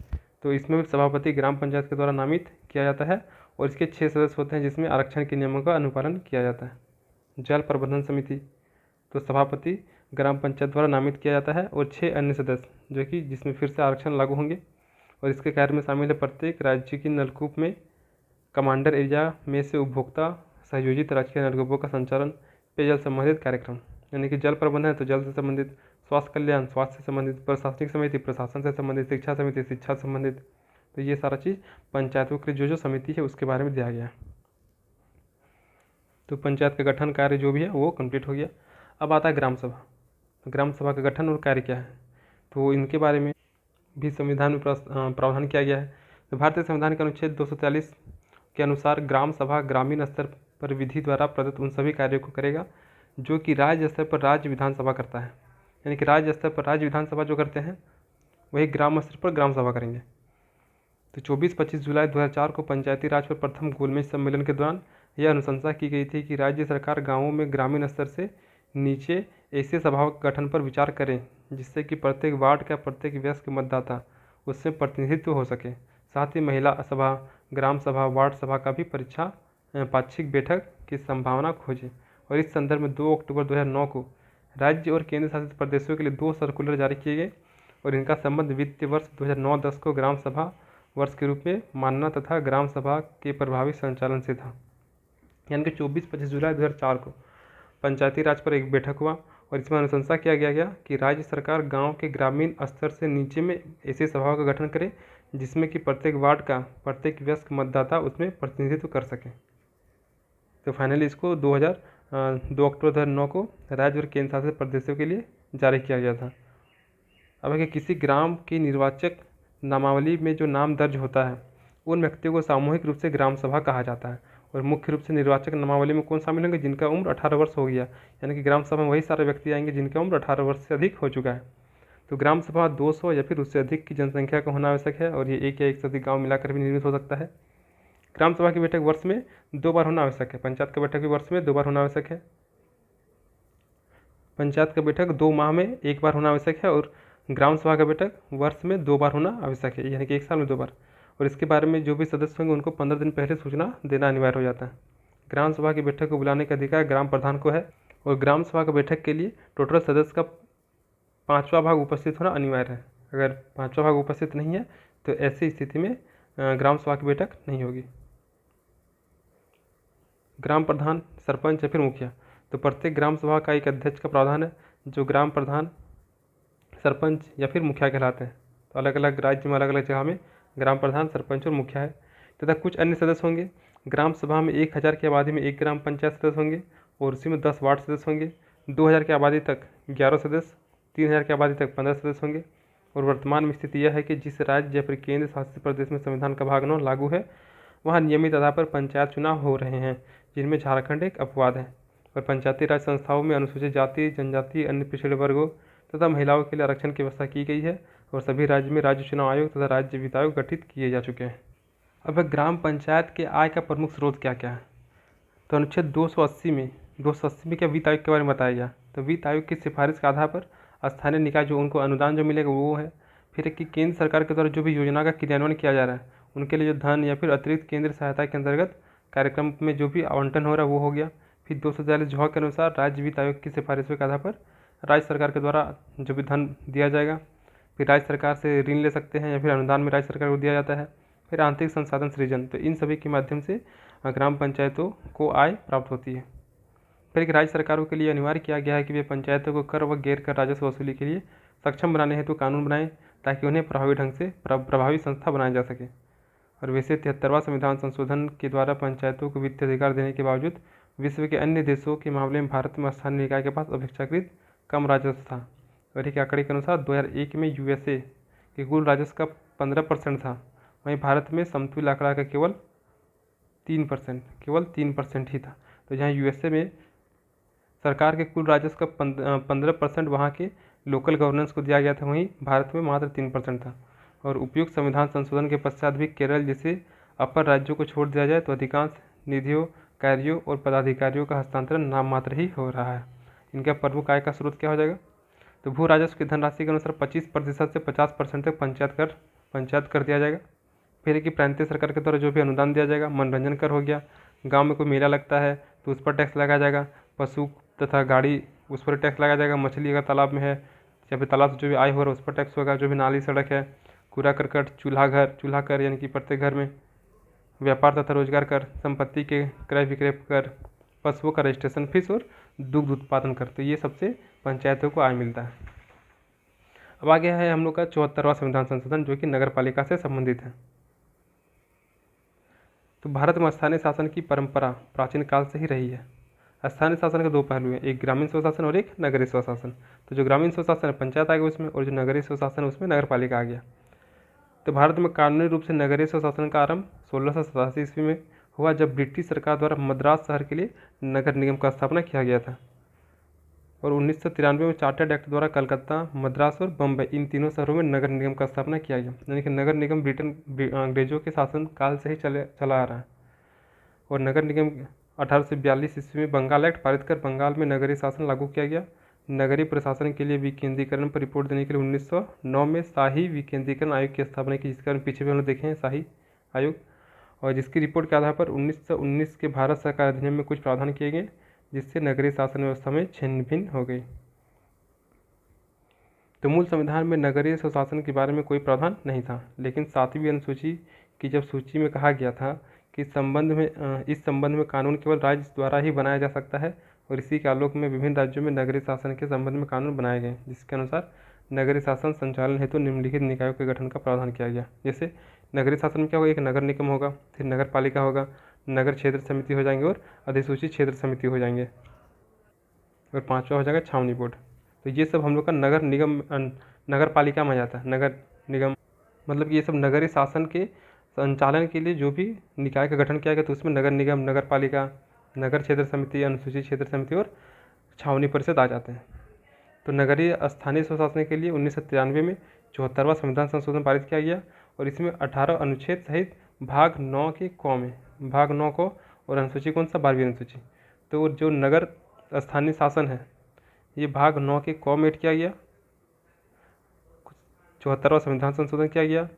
तो इसमें भी सभापति ग्राम पंचायत के द्वारा नामित किया जाता है और इसके 6 सदस्य होते हैं, जिसमें आरक्षण के नियमों का अनुपालन किया जाता है। जल प्रबंधन समिति, तो सभापति ग्राम पंचायत द्वारा नामित किया जाता है और 6 अन्य सदस्य, जो कि जिसमें फिर से आरक्षण लागू होंगे। और इसके कार्य में शामिल है प्रत्येक राज्य की नलकूप में कमांडर एरिया में से उपभोक्ता सहयोजित राजकीय नलकूपों का संचालन, पेयजल संबंधित कार्यक्रम, यानी कि जल प्रबंधन है तो जल से संबंधित, स्वास्थ्य कल्याण स्वास्थ्य से संबंधित, प्रशासनिक समिति प्रशासन से संबंधित, शिक्षा समिति शिक्षा से संबंधित। तो ये सारा चीज़ पंचायतों की जो समिति है उसके बारे में दिया गया है। तो पंचायत का गठन कार्य जो भी है वो कंप्लीट हो गया। अब आता है ग्राम सभा। तो ग्राम सभा का गठन और कार्य क्या है, तो इनके बारे में भी संविधान में प्रावधान किया गया है। तो भारतीय संविधान के अनुच्छेद 243 के अनुसार ग्राम सभा ग्रामीण स्तर पर विधि द्वारा प्रदत्त उन सभी कार्यों को करेगा जो कि राज्य स्तर पर राज्य विधानसभा करता है, यानी कि राज्य स्तर पर राज्य विधानसभा जो करते हैं वही ग्राम स्तर पर ग्राम सभा करेंगे। तो 24-25 जुलाई 2004 को पंचायती राज पर प्रथम गोलमेज सम्मेलन के दौरान यह अनुशंसा की गई थी कि राज्य सरकार गाँवों में ग्रामीण स्तर से नीचे ऐसे सभाओं के गठन पर विचार करें जिससे कि प्रत्येक वार्ड का प्रत्येक वयस्क मतदाता उसमें प्रतिनिधित्व हो सके। साथ ही महिला सभा, ग्राम सभा, वार्ड सभा का भी पाक्षिक बैठक की संभावना खोजें। और इस संदर्भ में 2 अक्टूबर 2009 को राज्य और केंद्र शासित प्रदेशों के लिए 2 सर्कुलर जारी किए गए और इनका संबंध वित्तीय वर्ष 2009-10 को ग्राम सभा वर्ष के रूप में मानना तथा ग्राम सभा के प्रभावी संचालन से था। यानी कि 24-25 जुलाई 2004 को पंचायती राज पर एक बैठक हुआ और इसमें अनुशंसा किया गया कि राज्य सरकार गांव के ग्रामीण स्तर से नीचे में ऐसी सभाओं का गठन करे जिसमें कि प्रत्येक वार्ड का प्रत्येक वयस्क मतदाता उसमें प्रतिनिधित्व कर सके। तो फाइनली इसको 2 अक्टूबर 2009 को राज्य और केंद्र शासित प्रदेशों के लिए जारी किया गया था। अब अगर किसी ग्राम की निर्वाचक नामावली में जो नाम दर्ज होता है उन व्यक्तियों को सामूहिक रूप से ग्राम सभा कहा जाता है। और मुख्य रूप से निर्वाचक नामावली में कौन शामिल होंगे, जिनका उम्र 18 वर्ष हो गया, यानी कि ग्राम सभा में वही सारे व्यक्ति आएंगे जिनका उम्र 18 वर्ष से अधिक हो चुका है। तो ग्राम सभा 200 या फिर उससे अधिक की जनसंख्या का होना आवश्यक है और ये एक या एक से अधिक गाँव मिलाकर भी निर्मित हो सकता है। ग्राम सभा की बैठक वर्ष में 2 बार होना आवश्यक है। पंचायत का बैठक भी वर्ष में 2 बार होना आवश्यक है। पंचायत का बैठक 2 माह में 1 बार होना आवश्यक है और ग्राम सभा का बैठक वर्ष में 2 बार होना आवश्यक है, यानी कि 1 साल में 2 बार। और इसके बारे में जो भी सदस्य होंगे उनको 15 दिन पहले सूचना देना अनिवार्य हो जाता है। ग्राम सभा की बैठक को बुलाने का अधिकार ग्राम प्रधान को है और ग्राम सभा का बैठक के लिए टोटल सदस्य का 5वां भाग उपस्थित होना अनिवार्य है। अगर 5वां भाग उपस्थित नहीं है तो ऐसी स्थिति में ग्राम सभा की बैठक नहीं होगी। ग्राम प्रधान, सरपंच या फिर मुखिया, तो प्रत्येक ग्राम सभा का एक अध्यक्ष का प्रावधान है जो ग्राम प्रधान, सरपंच या फिर मुखिया कहलाते हैं। तो अलग अलग राज्य में अलग अलग जगह में ग्राम प्रधान, सरपंच और मुखिया है। तथा कुछ अन्य सदस्य होंगे। ग्राम सभा में 1000 की आबादी में 1 ग्राम पंचायत सदस्य होंगे और उसी में 10 वार्ड सदस्य होंगे। 2000 की आबादी तक 11 सदस्य, 3000 की आबादी तक 15 सदस्य होंगे। और वर्तमान में स्थिति यह है कि जिस राज्य या फिर केंद्र शासित प्रदेश में संविधान का भाग 9 लागू है वहाँ नियमित आधार पर पंचायत चुनाव हो रहे हैं, जिनमें झारखंड एक अपवाद है। और पंचायती राज संस्थाओं में अनुसूचित जाति, जनजाति, अन्य पिछड़े वर्गों तथा महिलाओं के लिए आरक्षण की व्यवस्था की गई है और सभी राज्य में राज्य चुनाव आयोग तथा राज्य वित्त आयोग गठित किए जा चुके हैं। अब ग्राम पंचायत के आय का प्रमुख स्रोत क्या क्या है, तो अनुच्छेद 280 में क्या वित्त आयोग के बारे में बताया गया। तो वित्त आयोग की सिफारिश के आधार पर स्थानीय निकाय जो उनको अनुदान जो मिलेगा वो है। फिर कि केंद्र सरकार के द्वारा जो भी योजना का क्रियान्वयन किया जा रहा है उनके लिए जो धन या फिर अतिरिक्त केंद्र सहायता के अंतर्गत कार्यक्रम में जो भी आवंटन हो रहा है वो हो गया। फिर 240 जौ के अनुसार राज्य वित्त आयोग की सिफारिशों के आधार पर राज्य सरकार के द्वारा जो भी धन दिया जाएगा। फिर राज्य सरकार से ऋण ले सकते हैं या फिर अनुदान में राज्य सरकार को दिया जाता है। फिर आंतरिक संसाधन सृजन, तो इन सभी के माध्यम से ग्राम पंचायतों को आय प्राप्त होती है। फिर एक राज्य सरकारों के लिए अनिवार्य किया गया है कि वे पंचायतों को कर व गैर कर राजस्व वसूली के लिए सक्षम बनाने हेतु कानून बनाएं ताकि उन्हें प्रभावी ढंग से प्रभावी संस्था बनाया जा सके। और वैसे 73वां संविधान संशोधन के द्वारा पंचायतों को वित्तीय अधिकार देने के बावजूद विश्व के अन्य देशों के मामले में भारत में स्थानीय निकाय के पास अपेक्षाकृत कम राजस्व था। और एक आंकड़े के अनुसार 2001 में यूएसए के कुल राजस्व का 15% था, वहीं भारत में समतुल्य आंकड़ा का केवल 3% ही था। तो जहाँ यूएसए में सरकार के कुल राजस्व का 15% वहाँ के लोकल गवर्नेंस को दिया गया था, वहीं भारत में मात्र 3% था। और उपयुक्त संविधान संशोधन के पश्चात भी केरल जैसे अपर राज्यों को छोड़ दिया जाए तो अधिकांश निधियों, कार्यों और पदाधिकारियों का हस्तांतरण नाम मात्र ही हो रहा है। इनका प्रमुख आय का स्रोत क्या हो जाएगा? तो भू राजस्व की धनराशि के अनुसार 25% से 50% तक पंचायत कर दिया जाएगा। फिर कि प्रांतीय सरकार के द्वारा जो भी अनुदान दिया जाएगा, मनोरंजन कर हो गया, गांव में कोई मेला लगता है तो उस पर टैक्स लगाया जाएगा, पशु तथा गाड़ी उस पर टैक्स लगाया जाएगा, मछली अगर तालाब में है या फिर तालाब से जो भी आय हो रहा है उस पर टैक्स होगा, जो भी नाली सड़क है, कूड़ा करकट, चूल्हा कर यानी कि प्रत्येक घर में, व्यापार तथा रोजगार कर, संपत्ति के क्रय विक्रय कर, पशुओं का रजिस्ट्रेशन फीस और दुग्ध उत्पादन कर, तो ये सबसे पंचायतों को आय मिलता है। अब आगे है हम लोग का 74वां संविधान संशोधन जो कि नगर पालिका से संबंधित है। तो भारत में स्थानीय शासन की परंपरा प्राचीन काल से ही रही है। स्थानीय शासन के दो पहलू हैं, एक ग्रामीण स्वशासन और एक नगरीय स्वशासन। तो जो ग्रामीण स्वशासन है पंचायत आ गया उसमें, और जो नगरीय स्वशासन है उसमें नगर पालिका आ गया। तो भारत में कानूनी रूप से नगरीय स्वशासन का आरंभ 1687 ईस्वी में हुआ, जब ब्रिटिश सरकार द्वारा मद्रास शहर के लिए नगर निगम का स्थापना किया गया था। और 1993 में चार्टर्ड एक्ट द्वारा कलकत्ता, मद्रास और बम्बई इन तीनों शहरों में नगर निगम का स्थापना किया गया। यानी कि नगर निगम अंग्रेजों के शासन काल से ही चला आ रहा है। और नगर निगम 1842 ईस्वी में बंगाल एक्ट पारित कर बंगाल में नगरीय शासन लागू किया गया। नगरीय प्रशासन के लिए विकेंद्रीकरण पर रिपोर्ट देने के लिए 1909 में शाही विकेंद्रीकरण आयोग की स्थापना की, जिसका पीछे भी हम लोग देखे हैं शाही आयोग, और जिसकी रिपोर्ट के आधार पर 1919 के भारत सरकार अधिनियम में कुछ प्रावधान किए गए जिससे नगरीय शासन व्यवस्था में छिन्न भिन्न हो गई। तो मूल संविधान में नगरीय स्वशासन के बारे में कोई प्रावधान नहीं था, लेकिन 7वीं अनुसूची की जब सूची में कहा गया था कि इस संबंध में कानून केवल राज्य द्वारा ही बनाया जा सकता है, और इसी के आलोक में विभिन्न राज्यों में नगरीय शासन के संबंध में कानून बनाए गए, जिसके अनुसार नगरीय शासन संचालन हेतु निम्नलिखित निकायों के गठन का प्रावधान किया गया। जैसे नगरीय शासन में क्या होगा, एक नगर निगम होगा, फिर नगर पालिका होगा, नगर क्षेत्र समिति हो जाएंगे और अधिसूचित क्षेत्र समिति हो जाएंगे, और 5वां हो जाएगा छावनी बोर्ड। तो ये सब हम लोग का नगर पालिका में आ जाता है। नगर निगम मतलब ये सब नगरीय शासन के संचालन के लिए जो भी निकाय का गठन किया गया, तो उसमें नगर निगम, नगर पालिका, नगर क्षेत्र समिति, अनुसूचित क्षेत्र समिति और छावनी परिषद आ जाते हैं। तो नगरीय स्थानीय स्वशासन के लिए 1993 में 74वां संविधान संशोधन पारित किया गया, और इसमें 18 अनुच्छेद सहित भाग 9 के क में, भाग 9 को, और अनुसूची कौन सा, 12वीं अनुसूची। तो जो नगर स्थानीय शासन है ये भाग 9 के क में ऐड किया गया, 74वां संविधान संशोधन किया गया।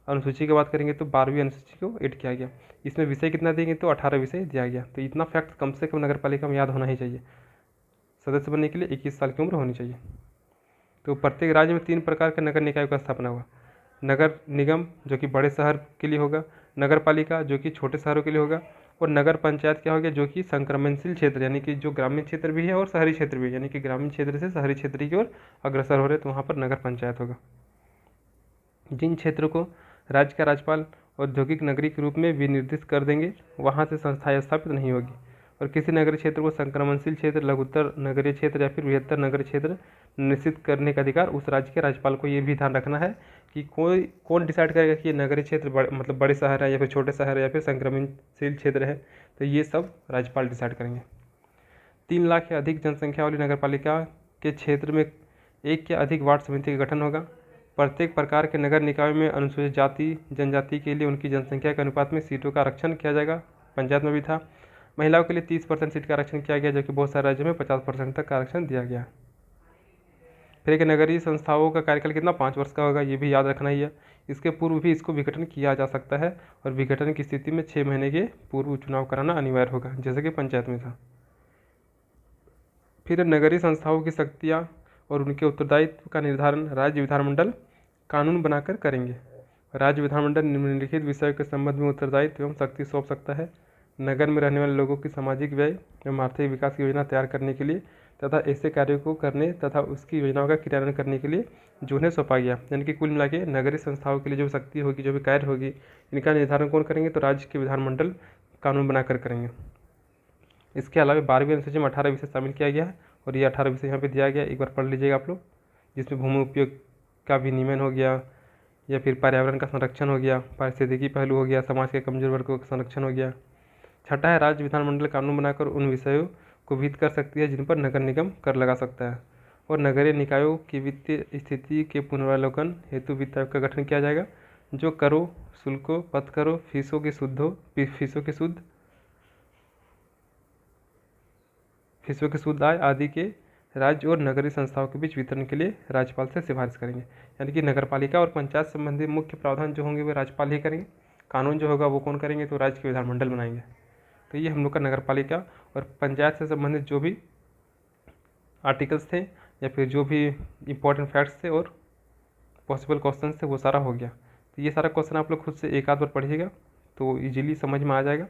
अनुसूची की बात करेंगे तो 12वीं अनुसूची को ऐड किया गया। इसमें विषय कितना देंगे, तो 18 विषय दिया गया। तो इतना फैक्ट कम से कम नगर पालिका में याद होना ही चाहिए। सदस्य बनने के लिए 21 साल की उम्र होनी चाहिए। तो प्रत्येक राज्य में 3 प्रकार के नगर निकायों का स्थापना हुआ। नगर निगम जो कि बड़े शहर के लिए होगा, नगर पालिका जो कि छोटे शहरों के लिए होगा, और नगर पंचायत क्या हो गया, जो कि संक्रमणशील क्षेत्र यानी कि जो ग्रामीण क्षेत्र भी है और शहरी क्षेत्र भी है, यानी कि ग्रामीण क्षेत्र से शहरी क्षेत्र की ओर अग्रसर हो रहे, तो वहाँ पर नगर पंचायत होगा। जिन क्षेत्रों को राज्य का राज्यपाल औद्योगिक नगरी के रूप में विनिर्दिष्ट कर देंगे वहाँ से संस्थाएं स्थापित नहीं होगी, और किसी नगरीय क्षेत्र को संक्रमणशील क्षेत्र, लघुत्तर नगरीय क्षेत्र या फिर बृहत्तर नगरीय क्षेत्र निश्चित करने का अधिकार उस राज्य के राज्यपाल को। ये भी ध्यान रखना है कि कौन डिसाइड करेगा कि ये नगरीय क्षेत्र मतलब बड़े शहर है या फिर छोटे शहर है या फिर संक्रमणशील क्षेत्र है, तो ये सब राज्यपाल डिसाइड करेंगे। 3 लाख या अधिक जनसंख्या वाली नगर पालिका के क्षेत्र में 1 या अधिक वार्ड समिति का गठन होगा। प्रत्येक प्रकार के नगर निकाय में अनुसूचित जाति जनजाति के लिए उनकी जनसंख्या के अनुपात में सीटों का आरक्षण किया जाएगा। पंचायत में भी था। महिलाओं के लिए 30% सीट का आरक्षण किया गया, जबकि बहुत सारे राज्यों में 50% तक का आरक्षण दिया गया। फिर एक नगरीय संस्थाओं का कार्यकाल कितना, 5 वर्ष का होगा, ये भी याद रखना ही है। इसके पूर्व भी इसको विघटन किया जा सकता है, और विघटन की स्थिति में 6 महीने के पूर्व चुनाव कराना अनिवार्य होगा, जैसे कि पंचायत में था। फिर नगरीय संस्थाओं की शक्तियाँ और उनके उत्तरदायित्व का निर्धारण राज्य विधानमंडल कानून बनाकर करेंगे। राज्य विधानमंडल निम्नलिखित विषयों के संबंध में उत्तरदायित्व एवं शक्ति सौंप सकता है। नगर में रहने वाले लोगों की सामाजिक व्यय एवं आर्थिक विकास की योजना तैयार करने के लिए तथा ऐसे कार्यों को करने तथा उसकी योजनाओं का क्रियान्वयन करने के लिए जो उन्हें सौंपा गया। यानी कि कुल मिला के नगरीय संस्थाओं के लिए जो शक्ति होगी, जो भी कार्य होगी, इनका निर्धारण कौन करेंगे? तो राज्य के विधानमंडल कानून बनाकर करेंगे। इसके अलावा 12वीं अनुसूची में 18 विषय शामिल किया गया है और ये 18 विषय यहाँ पे दिया गया, एक बार पढ़ लीजिएगा आप लोग, जिसमें भूमि उपयोग का विनियमन हो गया, या फिर पर्यावरण का संरक्षण हो गया, पारिस्थितिकी पहलू हो गया, समाज के कमजोर वर्गों का संरक्षण हो गया। छठा है, राज्य विधानमंडल कानून बनाकर उन विषयों को विहित कर सकती है जिन पर नगर निगम कर लगा सकता है। और नगरीय निकायों की वित्तीय स्थिति के पुनरावलोकन हेतु वित्त आयोग का गठन किया जाएगा, जो करों, शुल्कों, पथ करों, फीसों के शुद्ध आय आदि के राज्य और नगरीय संस्थाओं के बीच वितरण के लिए राज्यपाल से सिफारिश करेंगे। यानी कि नगरपालिका और पंचायत संबंधी मुख्य प्रावधान जो होंगे वे राज्यपाल ही करेंगे, कानून जो होगा वो कौन करेंगे? तो राज्य के विधानमंडल बनाएंगे। तो ये हम लोग का नगरपालिका और पंचायत से संबंधित जो भी आर्टिकल्स थे या फिर जो भी इंपॉर्टेंट फैक्ट्स थे और पॉसिबल क्वेश्चन थे वो सारा हो गया। तो ये सारा क्वेश्चन आप लोग खुद से एक आध बार पढ़िएगा तो ईजिली समझ में आ जाएगा।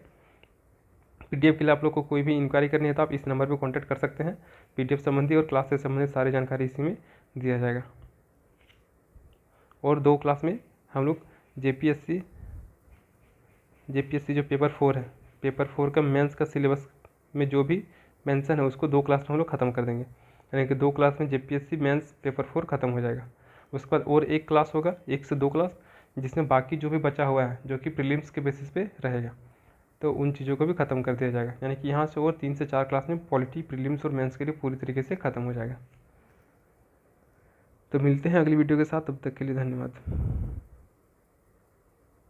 पीडीएफ के लिए आप लोग को कोई भी इंक्वायरी करनी है तो आप इस नंबर पर कॉन्टैक्ट कर सकते हैं। पीडीएफ संबंधी और क्लास से संबंधित सारी जानकारी इसी में दिया जाएगा। और 2 क्लास में हम लोग जेपीएससी जो पेपर 4 है, पेपर 4 का मेंस का सिलेबस में जो भी मेंशन है उसको 2 क्लास में हम लोग ख़त्म कर देंगे। यानी कि 2 क्लास में जेपीएससी मेंस पेपर 4 ख़त्म हो जाएगा। उसके बाद और 1 क्लास होगा, 1 से 2 क्लास, जिसमें बाकी जो भी बचा हुआ है जो कि प्रीलिम्स के बेसिस पे रहेगा, तो उन चीज़ों को भी ख़त्म कर दिया जाएगा। यानी कि यहाँ से और 3 से 4 क्लास में पॉलिटी, प्रीलिम्स और मेंस के लिए पूरी तरीके से ख़त्म हो जाएगा। तो मिलते हैं अगली वीडियो के साथ, तब तक के लिए धन्यवाद।